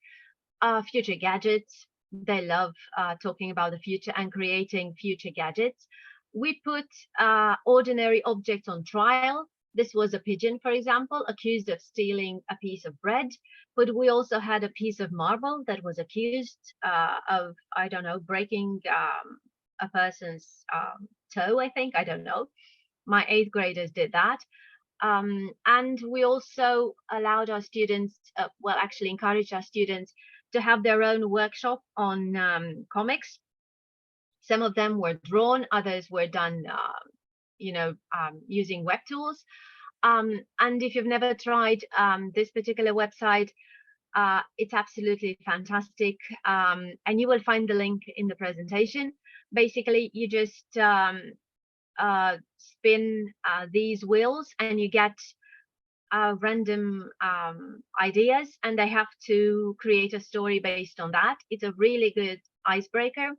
Speaker 3: Future gadgets, they love talking about the future and creating future gadgets. We put ordinary objects on trial. This was a pigeon, for example, accused of stealing a piece of bread, but we also had a piece of marble that was accused of, I don't know, breaking a person's toe, I think, I don't know. My 8th graders did that. And we also allowed our students, well, actually encouraged our students to have their own workshop on comics. Some of them were drawn, others were done, using web tools. And if you've never tried this particular website, it's absolutely fantastic. And you will find the link in the presentation. Basically, you just spin these wheels and you get random ideas, and they have to create a story based on that. It's a really good icebreaker.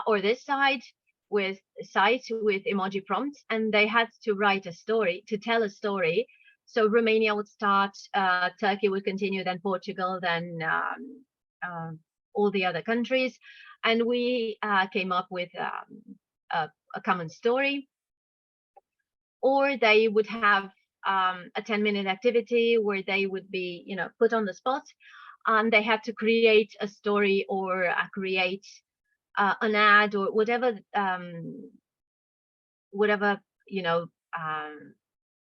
Speaker 3: Or this site with emoji prompts, and they had to write a story, to tell a story. So Romania would start, Turkey would continue, then Portugal, then all the other countries. And we came up with a common story. Or they would have a 10-minute activity where they would be, put on the spot, and they had to create a story or create an ad or whatever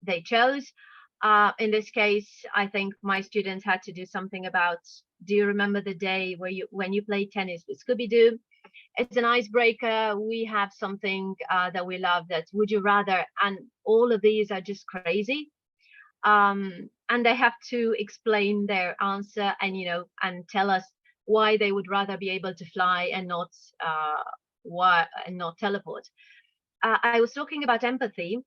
Speaker 3: they chose. In this case, I think my students had to do something about, do you remember the day when you played tennis with Scooby-Doo? It's an icebreaker. We have something that we love, that would you rather, and all of these are just crazy. And they have to explain their answer and tell us why they would rather be able to fly and not teleport. I was talking about empathy,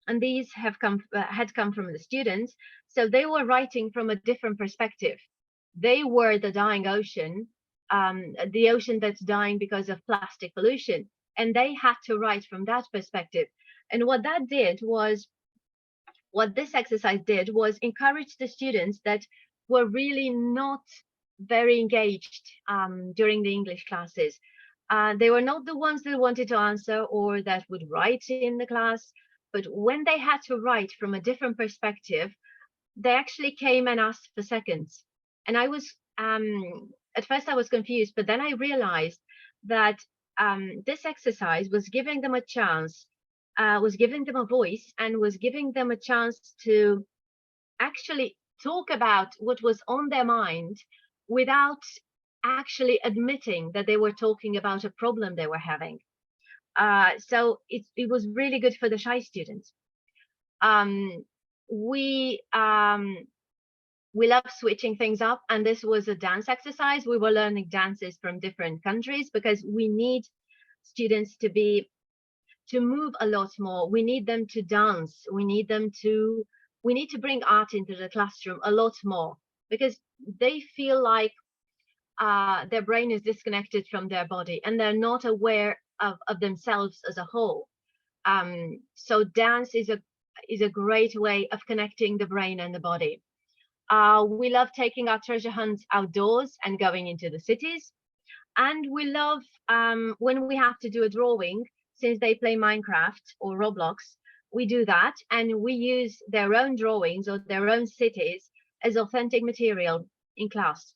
Speaker 3: and these have had come from the students. So they were writing from a different perspective. They were the dying ocean, the ocean that's dying because of plastic pollution, and they had to write from that perspective. And what this exercise did was encourage the students that were really not very engaged during the English classes. They were not the ones that wanted to answer or that would write in the class, but when they had to write from a different perspective, they actually came and asked for seconds. And I was, at first I was confused, but then I realized that this exercise was giving them a chance, was giving them a voice, and was giving them a chance to actually talk about what was on their mind without actually admitting that they were talking about a problem they were having. So it was really good for the shy students. We love switching things up, and this was a dance exercise. We were learning dances from different countries because we need students to move a lot more. We need them to dance. We need to bring art into the classroom a lot more, because they feel like their brain is disconnected from their body and they're not aware of themselves as a whole. So dance is a great way of connecting the brain and the body. We love taking our treasure hunts outdoors and going into the cities. And we love when we have to do a drawing, since they play Minecraft or Roblox, we do that, and we use their own drawings or their own cities as authentic material in class.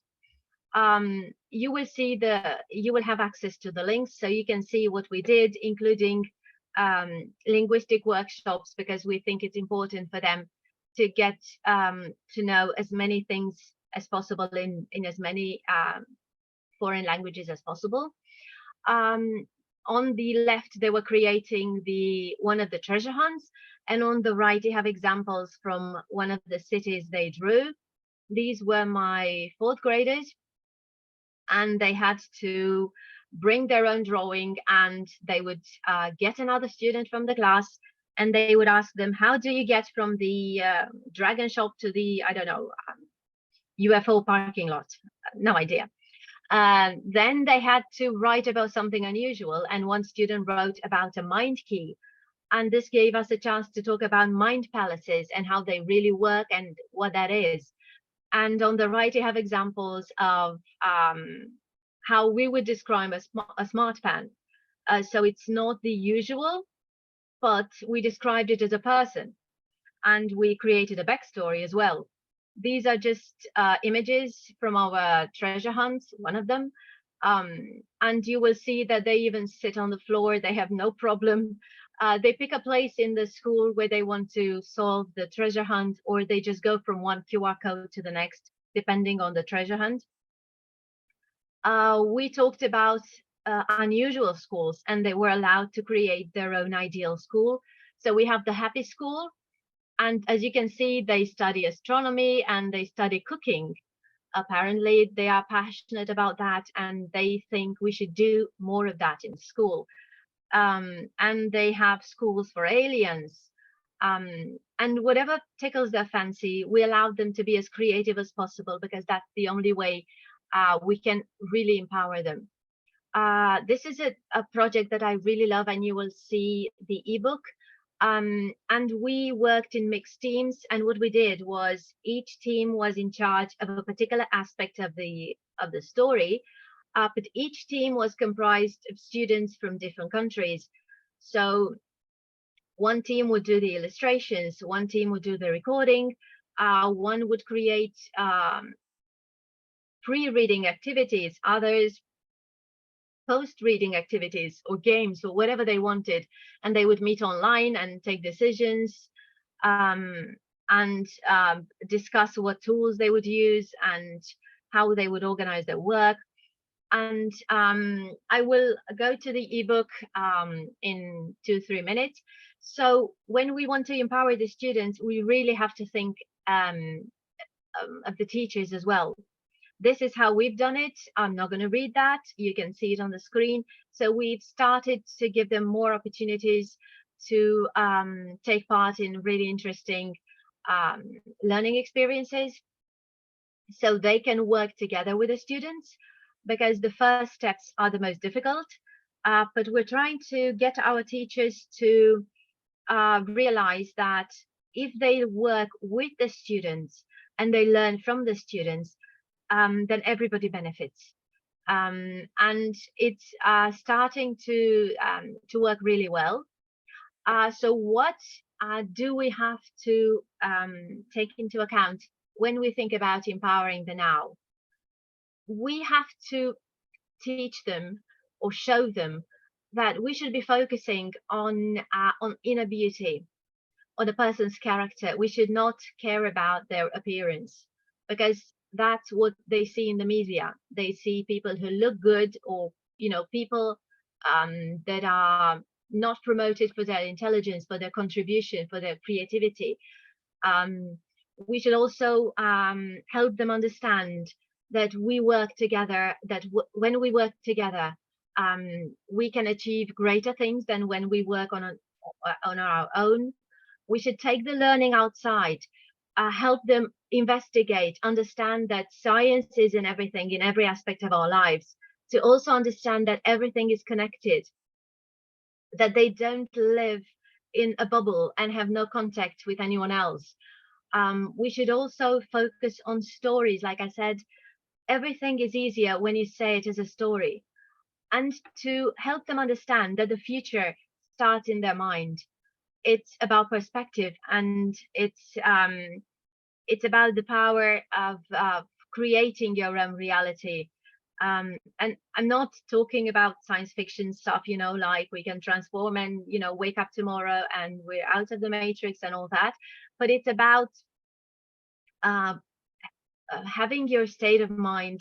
Speaker 3: You will have access to the links, so you can see what we did, including linguistic workshops, because we think it's important for them to get to know as many things as possible in as many foreign languages as possible. On the left, they were creating one of the treasure hunts, and on the right, you have examples from one of the cities they drew. These were my fourth graders, and they had to bring their own drawing, and they would get another student from the class, and they would ask them, how do you get from the dragon shop to the, I don't know, UFO parking lot? No idea. Then they had to write about something unusual, and one student wrote about a mind key. And this gave us a chance to talk about mind palaces and how they really work and what that is. And on the right, you have examples of how we would describe a smart pen. So it's not the usual, but we described it as a person. And we created a backstory as well. These are just images from our treasure hunts, one of them. And you will see that they even sit on the floor. They have no problem. They pick a place in the school where they want to solve the treasure hunt, or they just go from one QR code to the next, depending on the treasure hunt. We talked about unusual schools, and they were allowed to create their own ideal school. So we have the happy school. And as you can see, they study astronomy and they study cooking. Apparently, they are passionate about that, and they think we should do more of that in school. And they have schools for aliens. And whatever tickles their fancy, we allow them to be as creative as possible, because that's the only way we can really empower them. This is a project that I really love, and you will see the ebook. And we worked in mixed teams, and what we did was each team was in charge of a particular aspect of the story, but each team was comprised of students from different countries. So one team would do the illustrations, one team would do the recording, one would create pre-reading activities, others post-reading activities or games or whatever they wanted, and they would meet online and take decisions and discuss what tools they would use and how they would organize their work. And I will go to the ebook in 2-3 minutes. So when we want to empower the students, we really have to think of the teachers as well. This is how we've done it. I'm not going to read that. You can see it on the screen. So we've started to give them more opportunities to take part in really interesting learning experiences, so they can work together with the students, because the first steps are the most difficult. But we're trying to get our teachers to realize that if they work with the students and they learn from the students, then everybody benefits. And it's starting to work really well. So what do we have to take into account when we think about empowering the now? We have to teach them or show them that we should be focusing on inner beauty, on a person's character. We should not care about their appearance, because that's what they see in the media. They see people who look good, or people that are not promoted for their intelligence, for their contribution, for their creativity. We should also help them understand that we work together, that when we work together, we can achieve greater things than when we work on our own. We should take the learning outside, help them investigate, understand that science is in everything, in every aspect of our lives, to also understand that everything is connected, that they don't live in a bubble and have no contact with anyone else. We should also focus on stories. Like I said, everything is easier when you say it as a story, and to help them understand that the future starts in their mind. It's about perspective, and it's about the power of creating your own reality. And I'm not talking about science fiction stuff, like we can transform and wake up tomorrow and we're out of the matrix and all that, but it's about having your state of mind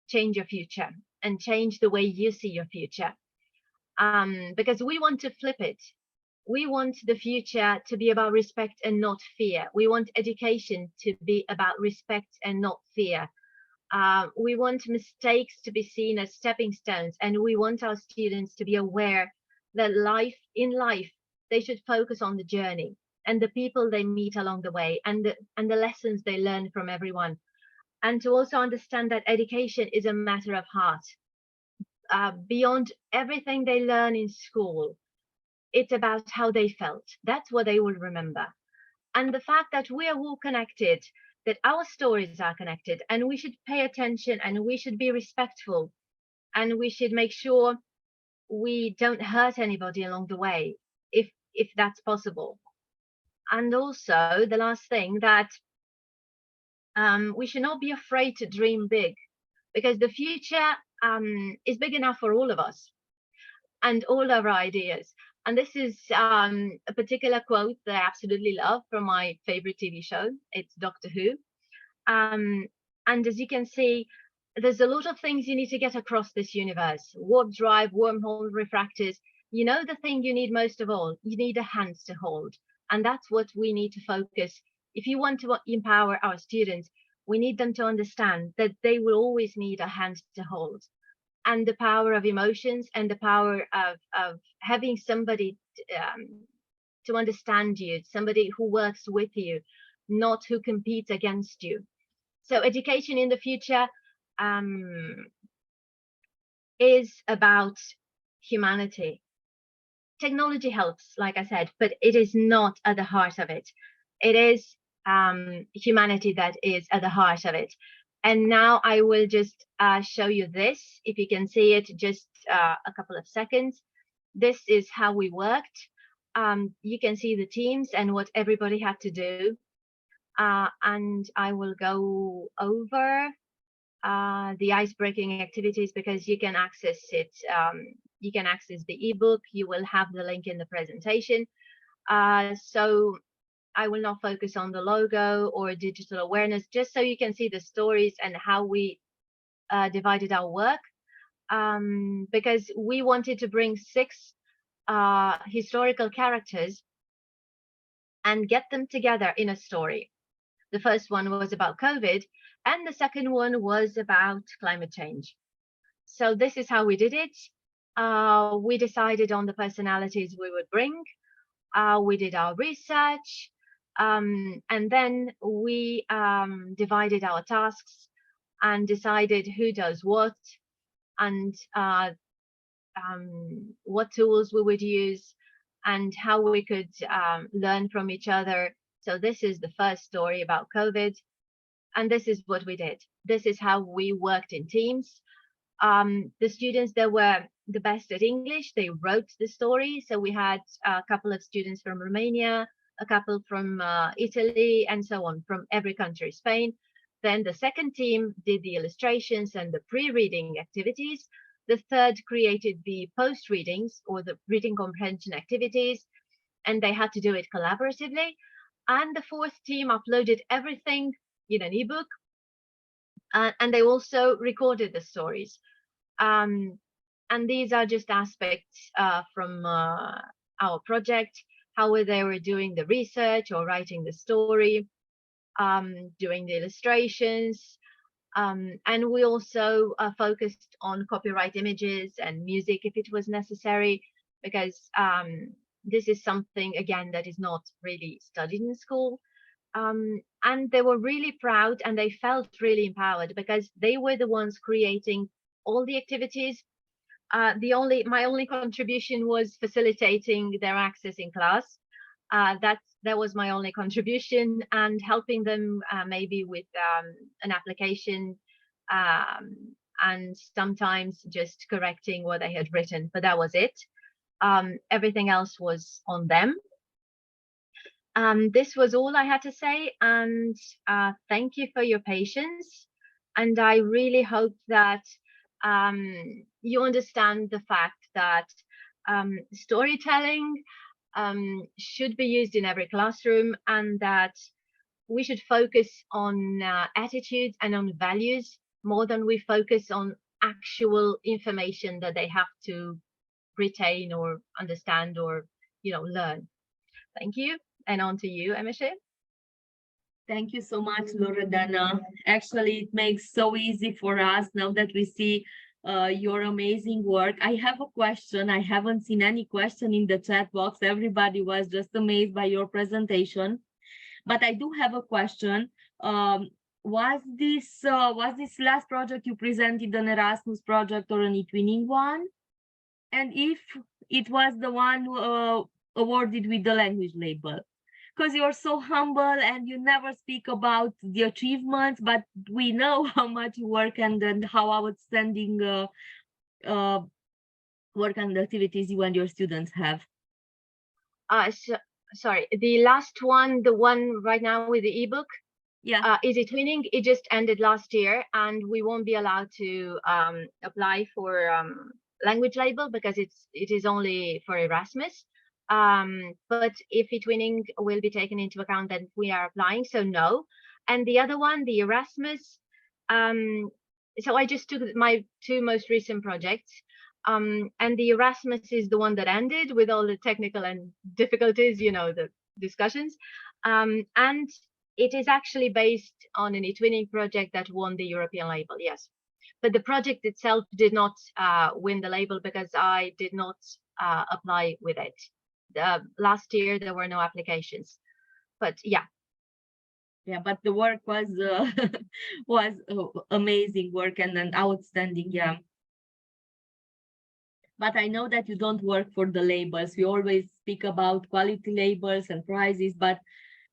Speaker 3: change your future and change the way you see your future, because we want to flip it. We want the future to be about respect and not fear. We want education to be about respect and not fear. We want mistakes to be seen as stepping stones, and we want our students to be aware that in life they should focus on the journey and the people they meet along the way, and the lessons they learn from everyone, and to also understand that education is a matter of heart. Beyond everything they learn in school, it's about how they felt. That's what they will remember. And the fact that we are all connected, that our stories are connected, and we should pay attention, and we should be respectful, and we should make sure we don't hurt anybody along the way, if that's possible. And also the last thing, that we should not be afraid to dream big, because the future is big enough for all of us and all of our ideas. And this is a particular quote that I absolutely love from my favorite TV show. It's Doctor Who. And as you can see, there's a lot of things you need to get across this universe. Warp drive, wormhole, refractors. The thing you need most of all, you need a hand to hold. And that's what we need to focus. If you want to empower our students, we need them to understand that they will always need a hand to hold. And the power of emotions, and the power of having somebody to understand you, somebody who works with you, not who competes against you. So education in the future is about humanity. Technology helps, like I said, but it is not at the heart of it. It is humanity that is at the heart of it. And now I will just show you this. If you can see it, just a couple of seconds. This is how we worked. You can see the teams and what everybody had to do. And I will go over the ice-breaking activities, because you can access it. You can access the ebook. You will have the link in the presentation. So I will not focus on the logo or digital awareness, just so you can see the stories and how we divided our work, because we wanted to bring 6 historical characters and get them together in a story. The first one was about COVID, and the second one was about climate change. So this is how we did it. We decided on the personalities we would bring. We did our research, and then we divided our tasks and decided who does what, and what tools we would use, and how we could learn from each other. So this is the first story about COVID, and this is what we did. This is how we worked in teams. The students that were the best at English, they wrote the story. So we had a couple of students from Romania, a couple from Italy, and so on, from every country, Spain. Then the second team did the illustrations and the pre-reading activities. The third created the post-readings or the reading comprehension activities, and they had to do it collaboratively. And the fourth team uploaded everything in an ebook, and they also recorded the stories. And these are just aspects from our project, how they were doing the research or writing the story, doing the illustrations. And we also focused on copyright images and music if it was necessary, because this is something, again, that is not really studied in school. And they were really proud and they felt really empowered because they were the ones creating all the activities. My only contribution was facilitating their access in class. That was my only contribution, and helping them maybe with an application, and sometimes just correcting what they had written, but that was it. Everything else was on them. This was all I had to say, and thank you for your patience. And I really hope that you understand the fact that storytelling should be used in every classroom, and that we should focus on attitudes and on values more than we focus on actual information that they have to retain or understand or learn. Thank you, and on to you, Emeche.
Speaker 1: Thank you so much, Loredana. Actually, it makes so easy for us now that we see your amazing work. I have a question. I haven't seen any question in the chat box. Everybody was just amazed by your presentation. But I do have a question. Was this last project you presented an Erasmus project or an eTwinning one? And if it was the one awarded with the language label? Because you're so humble and you never speak about the achievements, but we know how much you work and how outstanding work and activities you and your students have.
Speaker 3: Sorry, the last one, the one right now with the ebook,
Speaker 1: yeah,
Speaker 3: is eTwinning. It just ended last year, and we won't be allowed to apply for language label because it is only for Erasmus. But if eTwinning will be taken into account, then we are applying, so no. And the other one, the Erasmus, so I just took my two most recent projects, and the Erasmus is the one that ended with all the technical and difficulties, the discussions, and it is actually based on an eTwinning project that won the European label, yes. But the project itself did not win the label because I did not apply with it. Last year there were no applications, but yeah,
Speaker 1: but the work was was amazing work and an outstanding, yeah. But I know that you don't work for the labels. We always speak about quality labels and prizes, but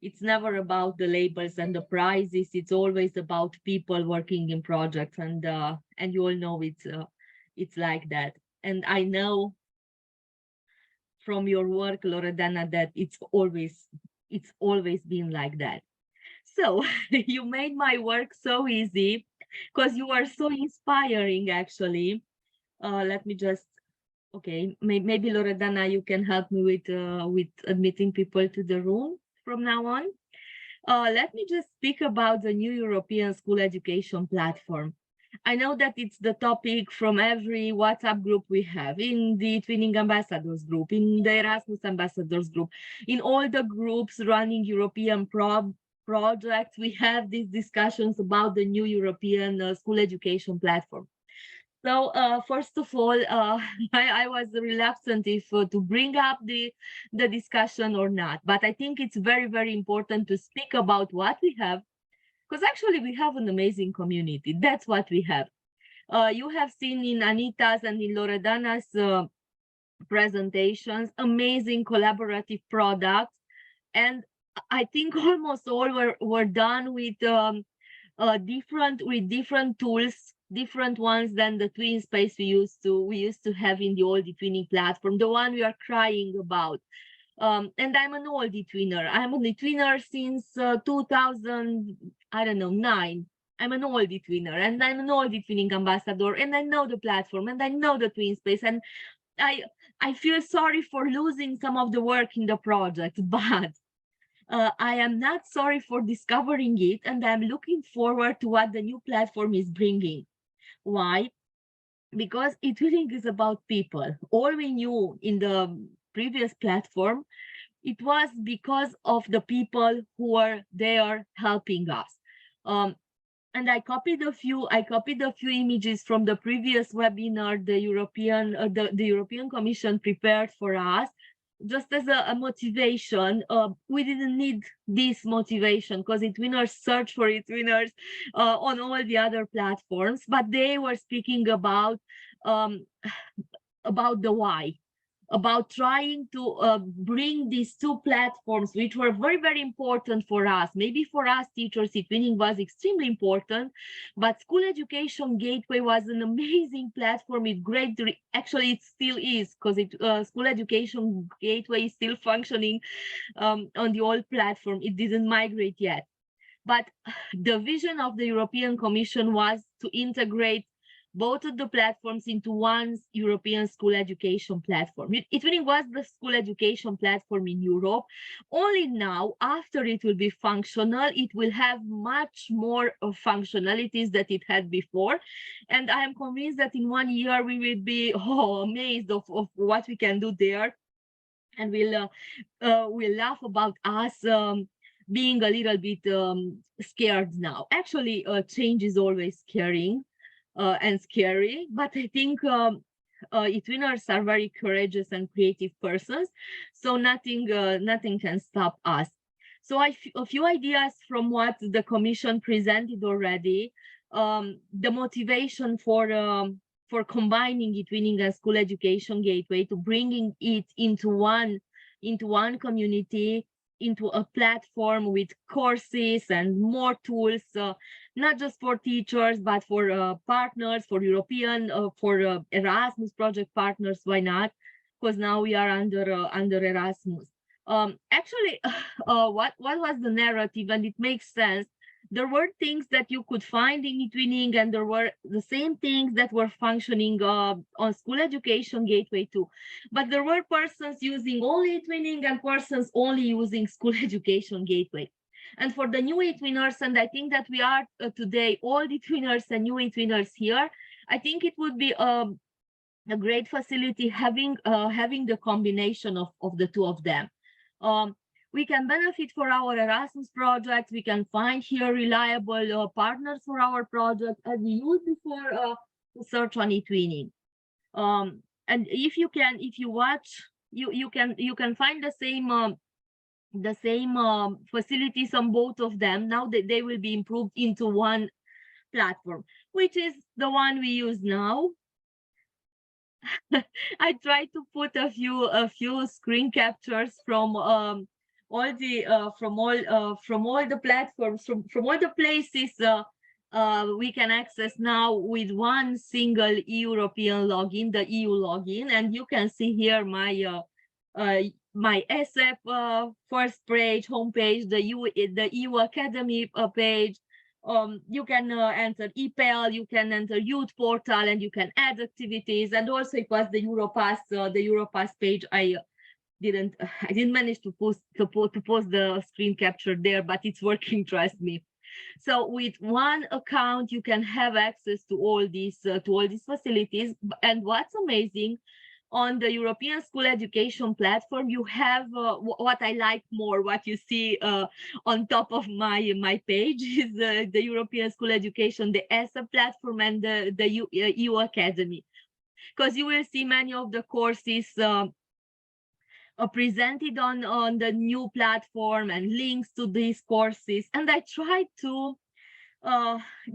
Speaker 1: it's never about the labels and the prizes. It's always about people working in projects, and you all know it's like that. And I know from your work, Loredana, that it's always been like that. So you made my work so easy because you are so inspiring, actually. Let me just, okay, maybe Loredana, you can help me with admitting people to the room from now on. Let me just speak about the new European School Education Platform. I know that it's the topic from every WhatsApp group we have, in the eTwinning Ambassadors group, in the Erasmus Ambassadors group, in all the groups running European project, we have these discussions about the new European school education platform. So first of all, I was reluctant if to bring up the discussion or not, but I think it's very, very important to speak about what we have, because actually we have an amazing community. That's what we have. You have seen in Anita's and in Loredana's presentations, amazing collaborative products, and I think almost all were done with different tools, different ones than the twin space we used to have in the old eTwinning platform, the one we are crying about. And I'm an old eTwinner. I'm an eTwinner since 2000, I don't know, 9. I'm an old eTwinner, and I'm an old eTwinning ambassador, and I know the platform, and I know the twin space, and I feel sorry for losing some of the work in the project, but I am not sorry for discovering it, and I'm looking forward to what the new platform is bringing. Why? Because eTwinning is about people. All we knew in the previous platform, it was because of the people who were there helping us. And I copied a few images from the previous webinar the European Commission prepared for us, just as a motivation. We didn't need this motivation because eTwinners search for eTwinners on all the other platforms, but they were speaking about the why, about trying to bring these two platforms, which were very, very important for us. Maybe for us teachers, eTwinning was extremely important, but School Education Gateway was an amazing platform with great, actually it still is, because School Education Gateway is still functioning on the old platform. It didn't migrate yet. But the vision of the European Commission was to integrate both of the platforms into one European school education platform. eTwinning was the school education platform in Europe. Only now, after it will be functional, it will have much more functionalities that it had before. And I am convinced that in 1 year, we will be amazed of what we can do there. And we'll laugh about us being a little bit scared now. Actually, change is always scaring. And scary, but I think eTwinners are very courageous and creative persons, so nothing can stop us. So a few ideas from what the Commission presented already. The motivation for combining eTwinning and School Education Gateway, to bringing it into one community, into a platform with courses and more tools, not just for teachers, but for partners, for European, for Erasmus project partners. Why not? Because now we are under Erasmus. Actually, what was the narrative? And it makes sense. There were things that you could find in eTwinning, and there were the same things that were functioning on School Education Gateway too. But there were persons using only eTwinning and persons only using School Education Gateway. And for the new eTwinners, and I think that we are today old eTwinners and new eTwinners here, I think it would be a great facility having the combination of the two of them. We can benefit for our Erasmus project. We can find here reliable partners for our project, as we used before to search on eTwinning. And if you watch, you can find the same facilities on both of them. Now that they will be improved into one platform, which is the one we use now. I tried to put a few screen captures from all the platforms, from all the places we can access now with one single European login, the EU login. And you can see here my SF first page, homepage, the EU Academy page. You can enter ePel, you can enter Youth Portal, and you can add activities. And also it was the Europass page. I didn't manage to post the screen capture there, but it's working, trust me. So with one account, you can have access to all these facilities. And what's amazing, on the European School Education platform, you have what I like more, what you see on top of my page is the European School Education, the ESA platform, and the EU Academy, because you will see many of the courses presented on the new platform and links to these courses. And I try to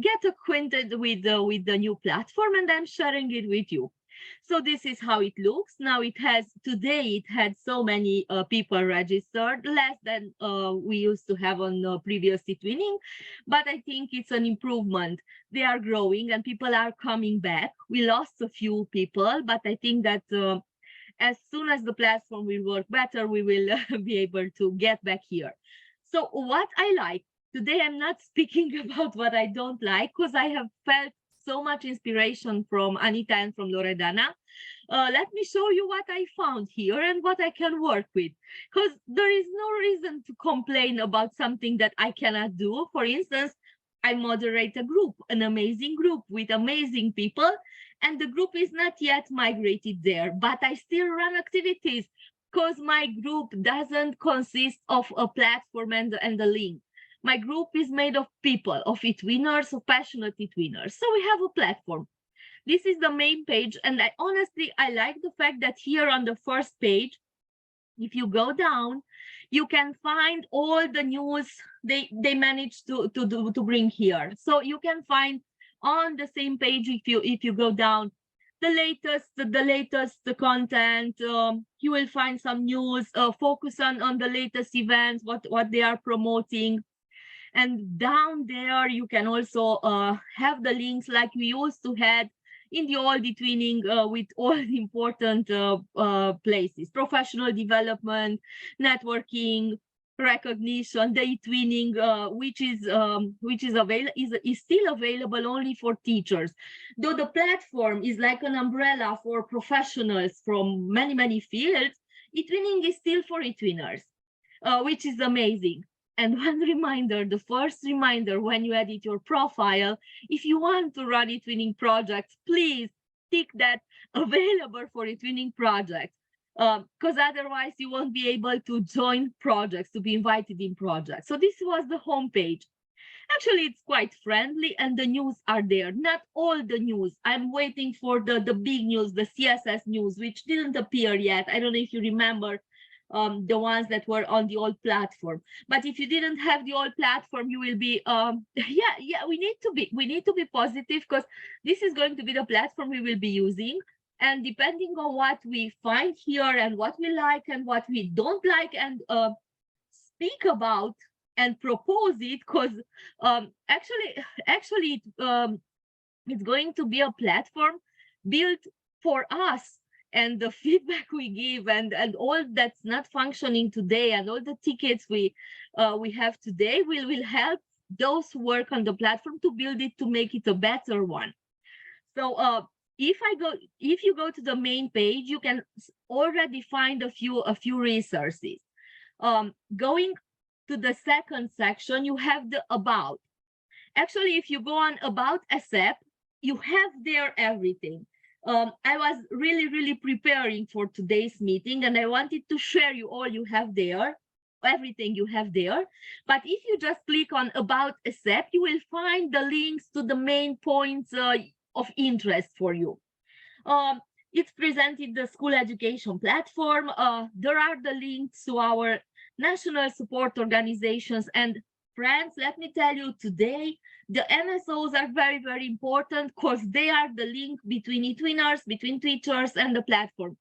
Speaker 1: get acquainted with the new platform, and I'm sharing it with you. So this is how it looks. Now today it had so many people registered, less than we used to have on previous eTwinning, but I think it's an improvement. They are growing and people are coming back. We lost a few people, but I think that as soon as the platform will work better, we will be able to get back here. So what I like, today I'm not speaking about what I don't like, because I have felt so much inspiration from Anita and from Loredana. Let me show you what I found here and what I can work with, because there is no reason to complain about something that I cannot do. For instance, I moderate a group, an amazing group with amazing people, and the group is not yet migrated there, but I still run activities because my group doesn't consist of a platform and a link. My group is made of people, of eTwinners, of passionate eTwinners. So we have a platform. This is the main page. And honestly, I like the fact that here on the first page, if you go down, you can find all the news they managed to bring here. So you can find on the same page, if you go down, the latest content. You will find some news, focus on the latest events, what they are promoting. And down there, you can also have the links like we used to have in the old eTwinning with all the important places: professional development, networking, recognition, the eTwinning, which is still available only for teachers. Though the platform is like an umbrella for professionals from many fields, eTwinning is still for eTwinners, which is amazing. And one reminder, the first reminder when you edit your profile, if you want to run eTwinning projects, please tick that available for eTwinning projects, because otherwise you won't be able to join projects, to be invited in projects. So this was the homepage. Actually, it's quite friendly and the news are there. Not all the news. I'm waiting for the big news, the CSS news, which didn't appear yet. I don't know if you remember the ones that were on the old platform. But if you didn't have the old platform, you will be we need to be positive, because this is going to be the platform we will be using. And depending on what we find here and what we like and what we don't like, and speak about and propose it, because actually it's going to be a platform built for us. And the feedback we give and all that's not functioning today and all the tickets we have today will help those who work on the platform to build it, to make it a better one. So if you go to the main page, you can already find a few resources. Going to the second section, you have the about. Actually, if you go on about ASAP, you have there everything. I was really preparing for today's meeting, and I wanted to share you all you have there, everything you have there. But if you just click on about ASAP, you will find the links to the main points of interest for you. It's presented the school education platform. There are the links to our national support organizations. And friends, let me tell you, today the NSOs are very important, because they are the link between eTwinners, between teachers and the platform.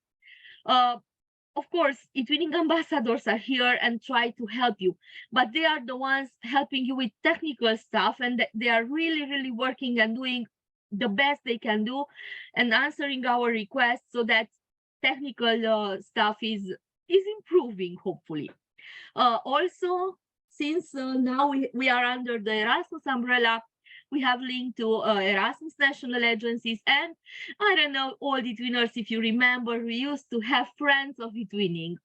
Speaker 1: Of course, eTwinning ambassadors are here and try to help you, but they are the ones helping you with technical stuff, and they are really working and doing the best they can do and answering our requests, so that technical stuff is improving, hopefully. Also, since now we are under the Erasmus umbrella, we have linked to Erasmus national agencies, and I don't know, all eTwinners, if you remember, we used to have Friends of eTwinning.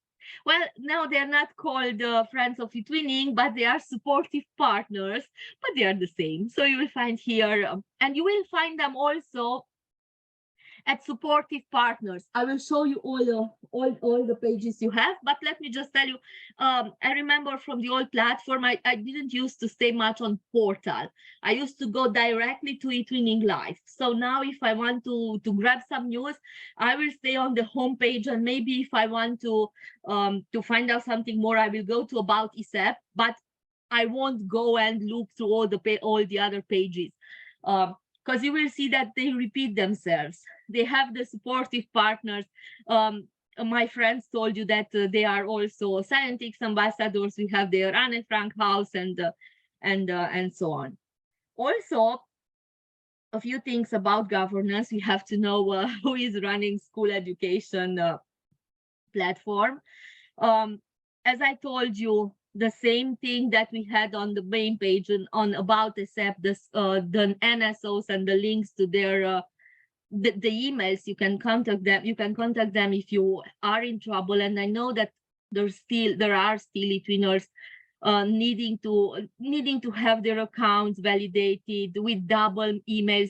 Speaker 1: Well, now they're not called Friends of eTwinning, but they are supportive partners, but they are the same. So you will find here, and you will find them also at supportive partners. I will show you all the pages you have, but let me just tell you, I remember from the old platform, I didn't used to stay much on portal. I used to go directly to eTwinning Live. So now if I want to grab some news, I will stay on the homepage, and maybe if I want to find out something more, I will go to About ESEP, but I won't go and look through all the other pages. Because you will see that they repeat themselves. They have the supportive partners. My friends told you that they are also scientific ambassadors. We have their Anne Frank House and so on. Also, a few things about governance. We have to know who is running school education platform. As I told you, the same thing that we had on the main page on About ESEP, the NSOs and the links to their the emails. You can contact them. You can contact them if you are in trouble. And I know that there are still eTwinners needing to have their accounts validated with double emails.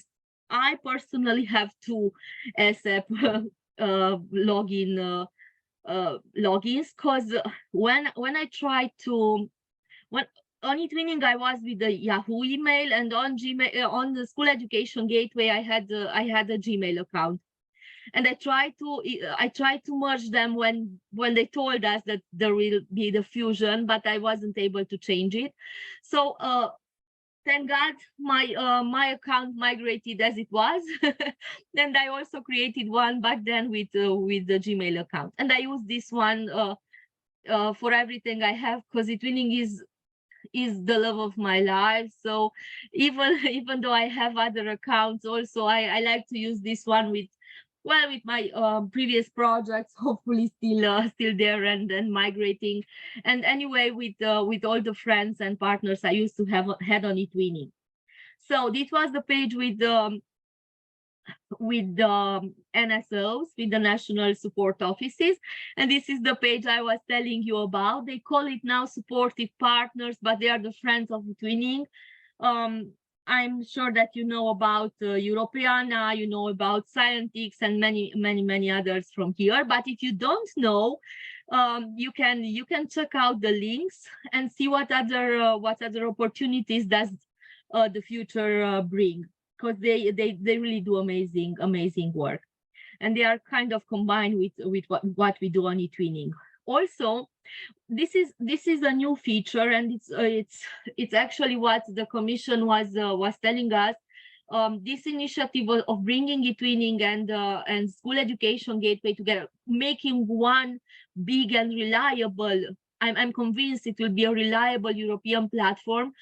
Speaker 1: I personally have 2 ESEP logins, because when I tried to, on eTwinning I was with the Yahoo email, and on Gmail, on the School Education Gateway, I had a Gmail account, and I tried to merge them when they told us that there will be the fusion, but I wasn't able to change it. So thank God my account migrated as it was. And I also created one back then with the Gmail account, and I use this one for everything I have, because eTwinning is the love of my life. So even though I have other accounts also, I like to use this one with my previous projects, hopefully still there and migrating. And anyway, with all the friends and partners I used to had on eTwinning. So this was the page with the NSOs, with the National Support Offices. And this is the page I was telling you about. They call it now supportive partners, but they are the friends of eTwinning. I'm sure that you know about Europeana, you know about Scientix, and many others from here. But if you don't know, you can check out the links and see what other opportunities does the future bring, because they really do amazing work, and they are kind of combined with what we do on eTwinning. Also, this is a new feature, and it's actually what the Commission was telling us. This initiative of bringing eTwinning and School Education Gateway together, making one big and reliable. I'm convinced it will be a reliable European platform.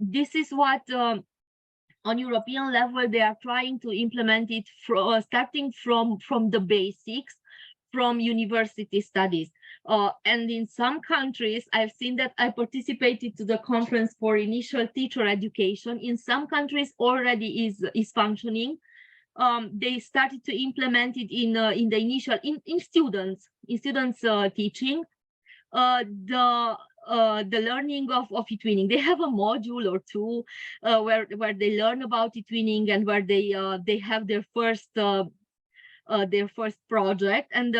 Speaker 1: This is what on European level they are trying to implement it, starting from the basics, from university studies. And in some countries, I've seen that I participated to the conference for initial teacher education. In some countries already is functioning. They started to implement it in the initial in students teaching. The learning of eTwinning. They have a module or two where they learn about eTwinning, and where they have their first project. And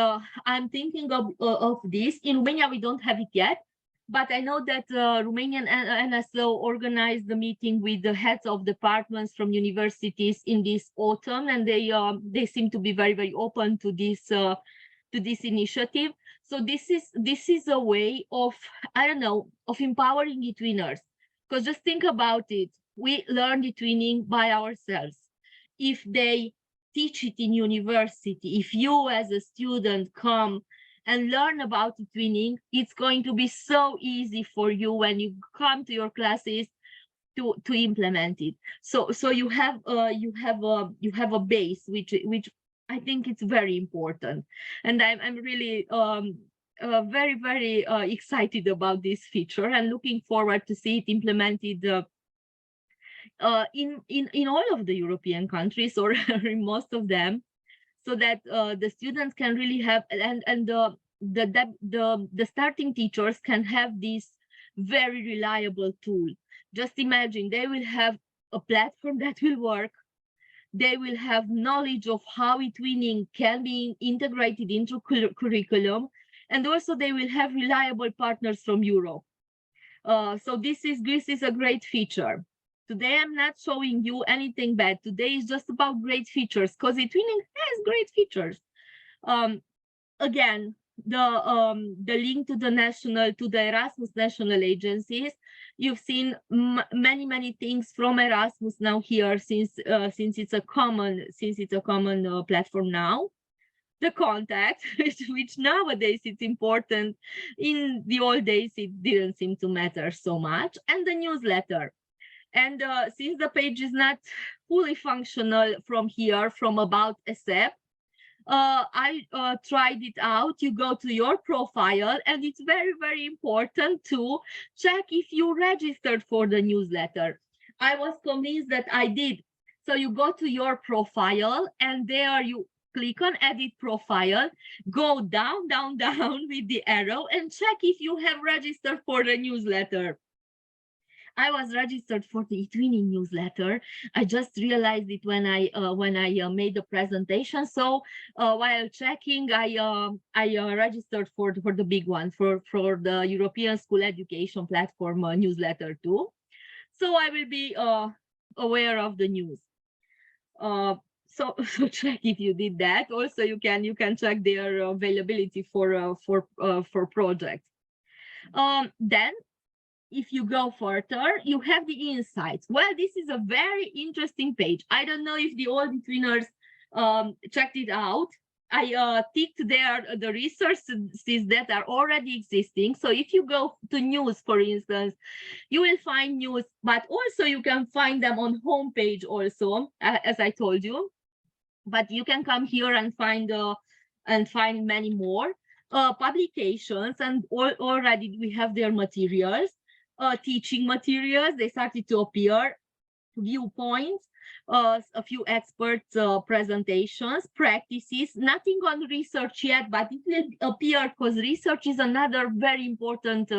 Speaker 1: I'm thinking of this. In Romania, we don't have it yet, but I know that Romanian NSO organized the meeting with the heads of departments from universities in this autumn, and they seem to be very open to this initiative. So this is a way of, I don't know, of empowering eTwinners, because just think about it. We learn eTwinning by ourselves. If they teach it in university, if you as a student come and learn about eTwinning, it's going to be so easy for you when you come to your classes to implement it. So you have a base which I think it's very important, and I'm really very excited about this feature, and looking forward to see it implemented in all of the European countries, or in most of them, so that the students can really have, and the starting teachers can have this very reliable tool. Just imagine, they will have a platform that will work. They will have knowledge of how eTwinning can be integrated into curriculum, and also they will have reliable partners from Europe. So this is a great feature. Today I'm not showing you anything bad. Today is just about great features, because eTwinning has great features. Again, the link to the Erasmus national agencies. You've seen many things from Erasmus now here, since it's a common platform now. The contact, which nowadays it's important. In the old days it didn't seem to matter so much, and the newsletter. And since the page is not fully functional from here, from About SF, I tried it out. You go to your profile, and it's very important to check if you registered for the newsletter. I was convinced that I did. So you go to your profile, and there you click on edit profile, go down with the arrow, and check if you have registered for the newsletter. I was registered for the eTwinning newsletter. I just realized it when I made the presentation. So while checking, I registered for the big one, for the European School Education Platform newsletter too. So I will be aware of the news. So check if you did that. Also, you can check their availability for projects. Then, if you go further, you have the insights. Well, this is a very interesting page. I don't know if the old eTwinners checked it out. I ticked there the resources that are already existing. So if you go to news, for instance, you will find news, but also you can find them on homepage also, as I told you. But you can come here and find many more publications, and already we have their materials. Teaching materials, they started to appear, viewpoints, a few experts presentations, practices, nothing on research yet, but it will appear, because research is another very important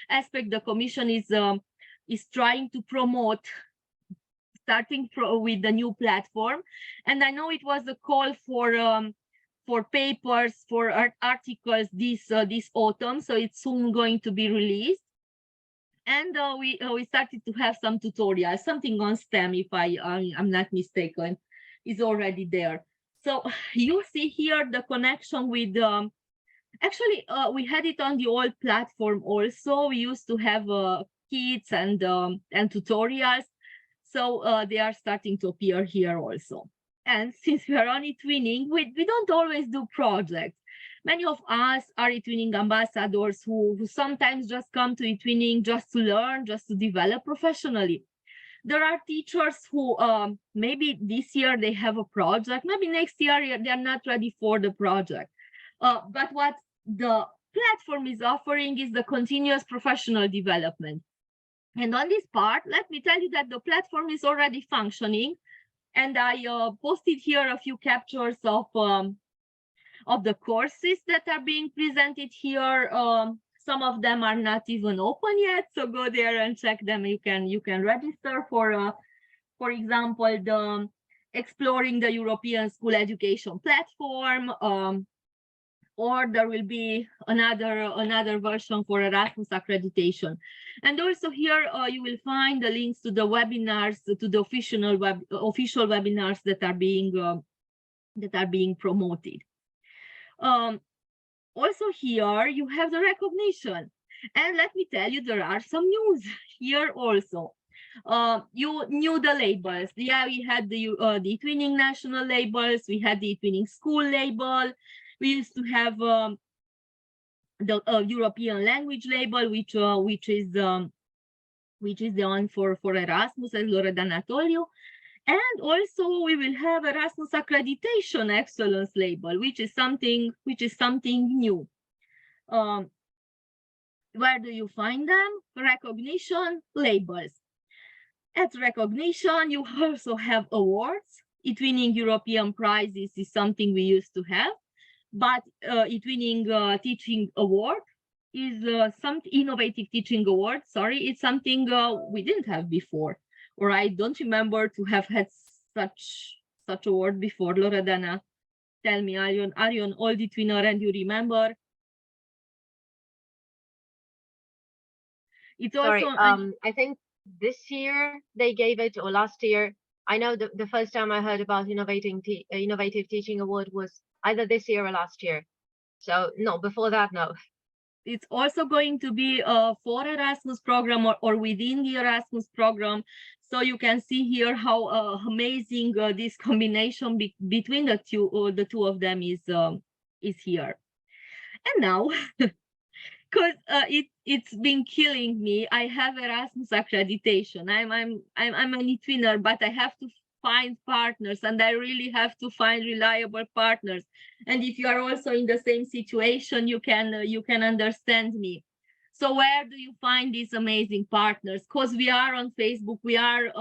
Speaker 1: aspect the Commission is trying to promote, starting with the new platform. And I know it was a call for papers, for articles this autumn, so it's soon going to be released. And we started to have some tutorials, something on STEM, if I'm not mistaken, is already there. So you see here the connection with, actually, we had it on the old platform also. We used to have kits and tutorials. So they are starting to appear here also. And since we are on eTwinning, we don't always do projects. Many of us are eTwinning ambassadors who sometimes just come to eTwinning just to learn, just to develop professionally. There are teachers who maybe this year they have a project, maybe next year they are not ready for the project. But what the platform is offering is the continuous professional development. And on this part, let me tell you that the platform is already functioning. And I posted here a few captures of the courses that are being presented here. Some of them are not even open yet, so go there and check them. You can register for example, the Exploring the European School Education Platform, or there will be another version for Erasmus accreditation. And also here you will find the links to the webinars, to the official webinars that are being promoted. Also here you have the recognition, and let me tell you, there are some news here also. You knew the labels. Yeah, we had the eTwinning national labels, we had the eTwinning school label, we used to have the European language label, which is the one for Erasmus, as Loredana told you. And also we will have Erasmus accreditation excellence label, which is something new. Where do you find them? Recognition labels. At recognition, you also have awards. eTwinning European prizes is something we used to have, but eTwinning teaching award is some innovative teaching award. Sorry, it's something we didn't have before, or I don't remember to have had such a word before. Loredana, tell me, are you an old eTwinner and you remember? It's
Speaker 3: Sorry,
Speaker 1: also
Speaker 3: I think this year they gave it, or last year. I know the first time I heard about innovative teaching award was either this year or last year. So no, before that, no.
Speaker 1: it's also going to be for Erasmus program or within the Erasmus program. So you can see here how amazing this combination between the two of them is here. And now, because it's been killing me, I have Erasmus accreditation. I'm an eTwinner, but I have to find partners, and I really have to find reliable partners. And if you are also in the same situation, you can understand me. So where do you find these amazing partners? Because we are on Facebook, we are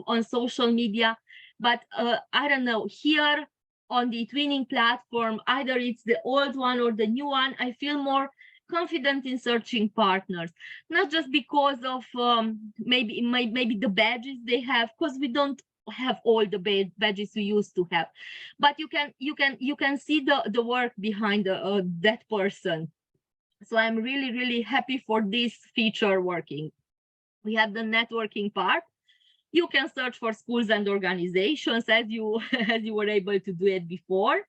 Speaker 1: on social media, but I don't know, here on the eTwinning platform, either it's the old one or the new one, I feel more confident in searching partners, not just because of maybe the badges they have, because we don't have all the badges we used to have, but you can see the work behind that person. So I'm really happy for this feature working. We have the networking part. You can search for schools and organizations as you were able to do it before.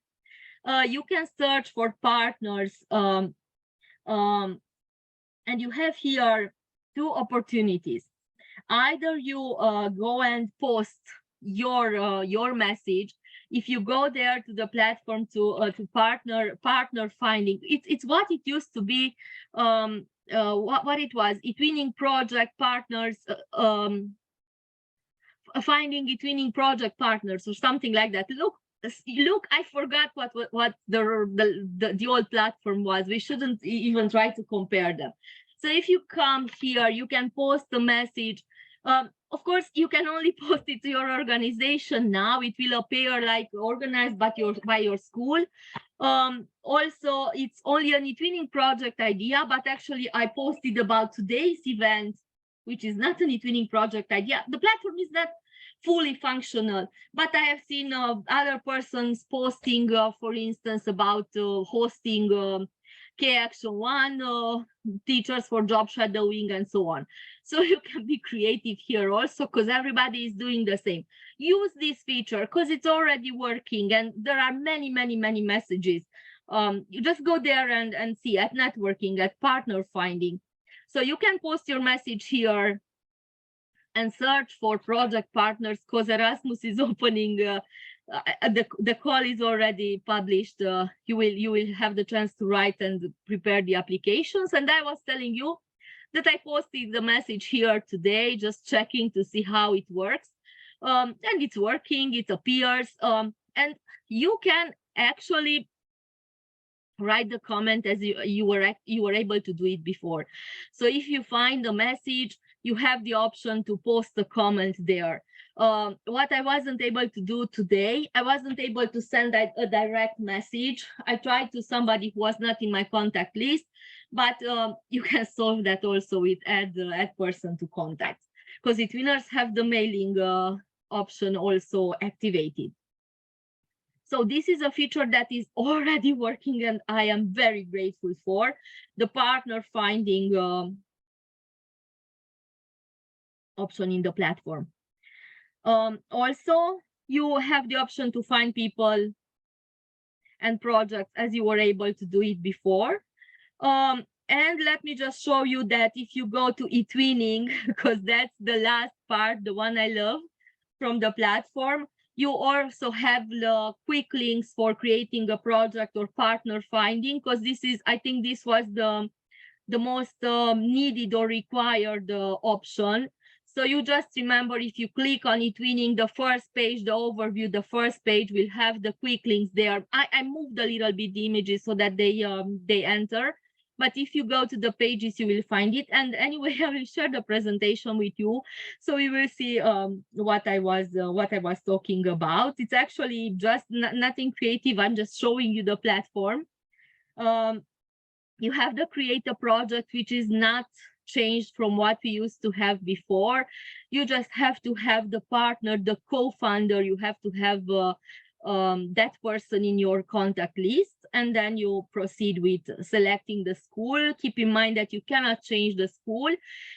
Speaker 1: You can search for partners, and you have here two opportunities. Either you go and post your message. If you go there to the platform to partner finding, it's what it used to be, what it was, eTwinning project partners, finding eTwinning project partners or something like that. Look, I forgot what the old platform was. We shouldn't even try to compare them. So if you come here, you can post a message. Of course, you can only post it to your organization now. It will appear like organized by your school. Also, it's only an eTwinning project idea, but actually I posted about today's event, which is not an eTwinning project idea. The platform is not fully functional, but I have seen other persons posting, for instance, about hosting K-Action 1, teachers for job shadowing, and so on. So you can be creative here also, because everybody is doing the same. Use this feature because it's already working, and there are many messages. You just go there and see at networking, at partner finding. So you can post your message here and search for project partners, because Erasmus is opening. The call is already published. You will have the chance to write and prepare the applications. And I was telling you that I posted the message here today, just checking to see how it works. And it's working, it appears. And you can actually write the comment as you were able to do it before. So if you find a message, you have the option to post a comment there. What I wasn't able to do today, I wasn't able to send a direct message. I tried to somebody who was not in my contact list, but you can solve that also with add person to contact, because eTwinners have the mailing option also activated. So this is a feature that is already working, and I am very grateful for the partner finding option in the platform. Also, you have the option to find people and projects as you were able to do it before. And let me just show you that if you go to eTwinning, because that's the last part, the one I love from the platform, you also have the quick links for creating a project or partner finding, because this is, I think this was the most needed or required option. So you just remember, if you click on eTwinning, the first page, the overview, the first page will have the quick links there. I moved a little bit the images so that they enter. But if you go to the pages, you will find it. And anyway, I will share the presentation with you, so we will see what I was talking about. It's actually just nothing creative. I'm just showing you the platform. You have the create a project, which is not changed from what we used to have before. You just have to have the partner, the co-founder. You have to have that person in your contact list, and then you proceed with selecting the school. Keep in mind that you cannot change the school.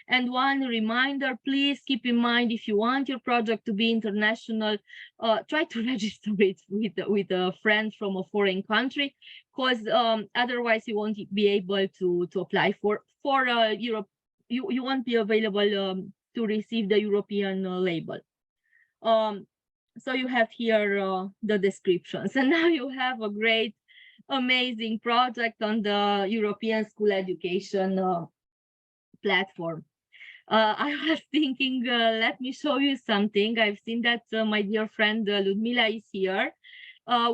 Speaker 1: And one reminder, please keep in mind, if you want your project to be international, try to register it with a friend from a foreign country, because otherwise you won't be able to apply for Europe. You won't be available to receive the European label. So you have here the descriptions, and now you have a great, amazing project on the European school education platform. I was thinking, let me show you something. I've seen that my dear friend Ludmila is here.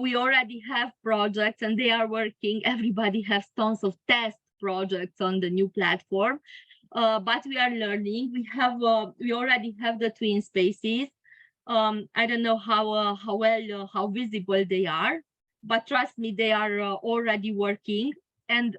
Speaker 1: We already have projects and they are working. Everybody has tons of test projects on the new platform, but we are learning. We already have the twin spaces. I don't know how visible they are, but trust me, they are already working. And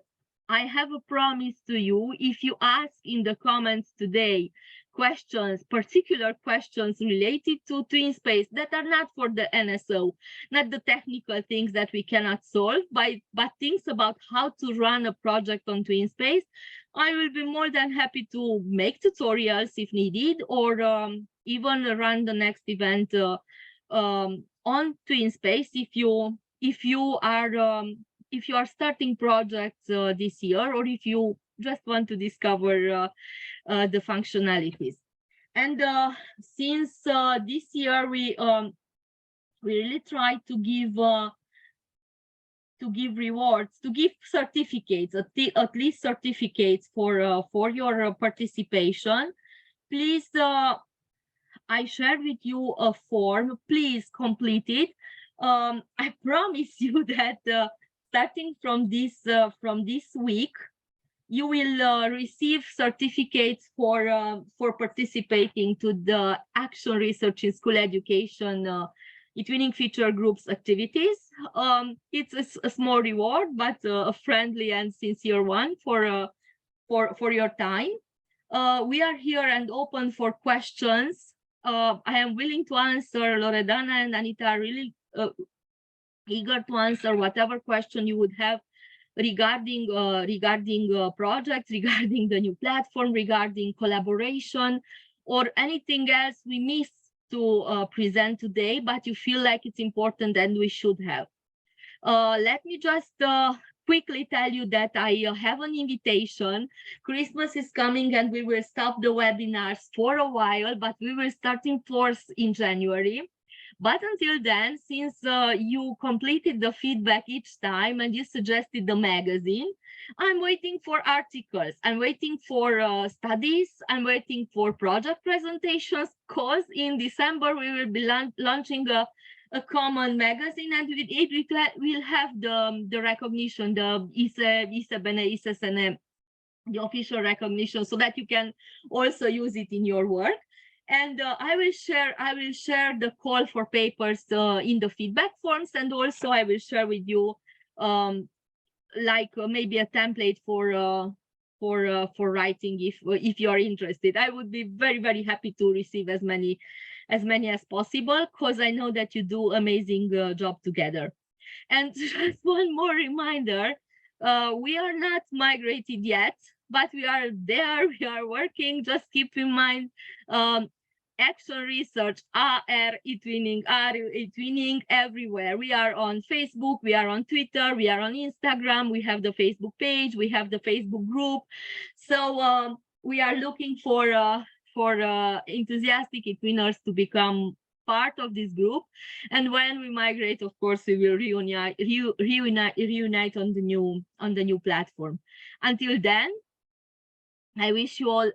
Speaker 1: I have a promise to you. If you ask in the comments today questions, particular questions related to twin space that are not for the NSO, not the technical things that we cannot solve, but things about how to run a project on twin space, I will be more than happy to make tutorials if needed, or even run the next event on twin space if you are starting projects this year, or if you just want to discover the functionalities. And since this year we really try to give rewards, to give certificates, at least certificates for your participation, please, I shared with you a form. Please complete it. I promise you that starting from this week, you will receive certificates for participating to the Action Research in School Education eTwinning feature groups activities. It's a small reward, but a friendly and sincere one for your time. We are here and open for questions. I am willing to answer. Loredana and Anita are really eager to answer whatever question you would have regarding projects, regarding the new platform, regarding collaboration, or anything else we missed to present today, but you feel like it's important and we should have. Let me just quickly tell you that I have an invitation. Christmas is coming and we will stop the webinars for a while, but we will start in force in January. But until then, since you completed the feedback each time and you suggested the magazine, I'm waiting for articles, I'm waiting for studies, I'm waiting for project presentations, because in December we will be launching a common magazine, and with it we'll have the recognition, the ISEBENE, the official recognition, so that you can also use it in your work. And I will share the call for papers in the feedback forms, and also I will share with you maybe a template for writing if you are interested. I would be very, very happy to receive as many as possible, because I know that you do amazing job together. And just one more reminder, we are not migrated yet, but we are there, we are working. Just keep in mind, Action Research, AReTwinning everywhere. We are on Facebook, we are on Twitter, we are on Instagram, we have the Facebook page, we have the Facebook group. So we are looking for enthusiastic eTwinners to become part of this group. And when we migrate, of course, we will reunite on the new platform. Until then, I wish you all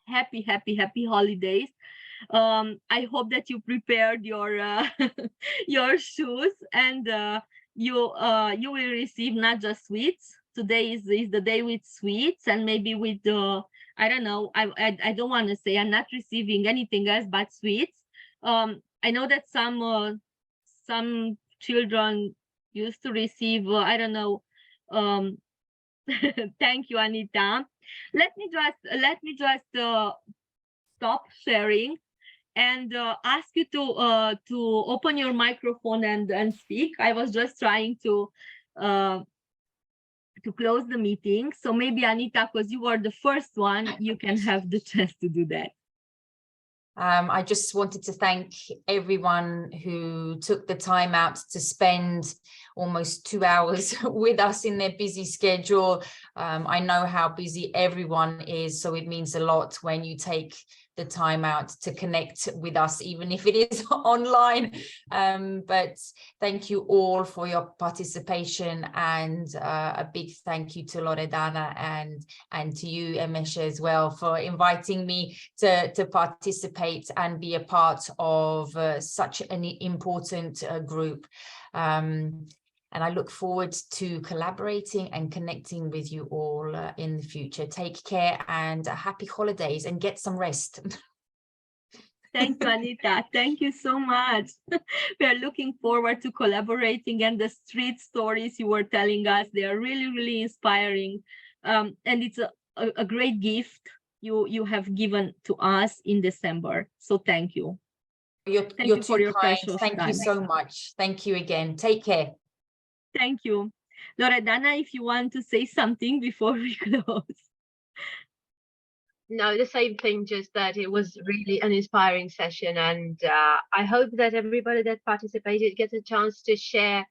Speaker 1: happy holidays. I hope that you prepared your your shoes, and you will receive not just sweets. Today is the day with sweets, and maybe with I don't know, I don't want to say I'm not receiving anything else but sweets. I know that some children used to receive I don't know, Thank you, Anita. Let me just stop sharing and ask you to open your microphone and speak. I was just trying to close the meeting. So maybe Anita, because you were the first one, you can have the chance to do that.
Speaker 2: I just wanted to thank everyone who took the time out to spend almost 2 hours with us in their busy schedule. I know how busy everyone is, so it means a lot when you take the time out to connect with us, even if it is online. But thank you all for your participation, and a big thank you to Loredana and to you, Emesha, as well, for inviting me to participate and be a part of such an important group. And I look forward to collaborating and connecting with you all in the future. Take care and happy holidays, and get some rest.
Speaker 1: Thank you, Anita. Thank you so much. We are looking forward to collaborating, and the street stories you were telling us, they are really, really inspiring. And it's a great gift you have given to us in December. So thank you.
Speaker 2: You're
Speaker 1: you for
Speaker 2: too
Speaker 1: your
Speaker 2: kind.
Speaker 1: precious
Speaker 2: Thank
Speaker 1: time.
Speaker 2: you so much. Thank you again. Take care.
Speaker 1: Thank you. Loredana, if you want to say something before we close.
Speaker 3: No, the same thing, just that it was really an inspiring session, and I hope that everybody that participated gets a chance to share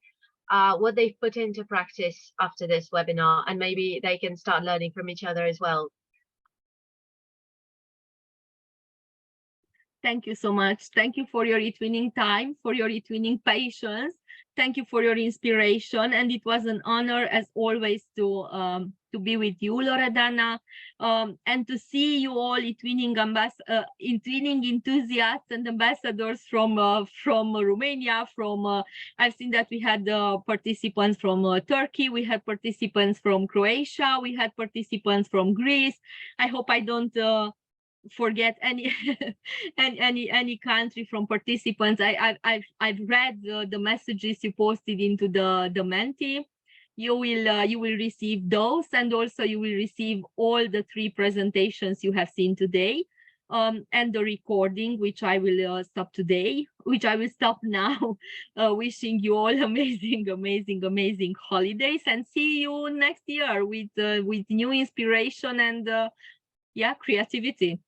Speaker 3: what they've put into practice after this webinar, and maybe they can start learning from each other as well.
Speaker 1: Thank you so much. Thank you for your eTwinning time, for your eTwinning patience. Thank you for your inspiration. And it was an honor, as always, to be with you, Loredana, and to see you all eTwinning enthusiasts and ambassadors from Romania. I've seen that we had participants from Turkey, we had participants from Croatia, we had participants from Greece. I hope I don't forget any any country from participants. I've read the messages you posted into the Menti. You will receive those, and also you will receive all the 3 presentations you have seen today, and the recording, which I will stop today, which I will stop now. Wishing you all amazing holidays, and see you next year with new inspiration and creativity.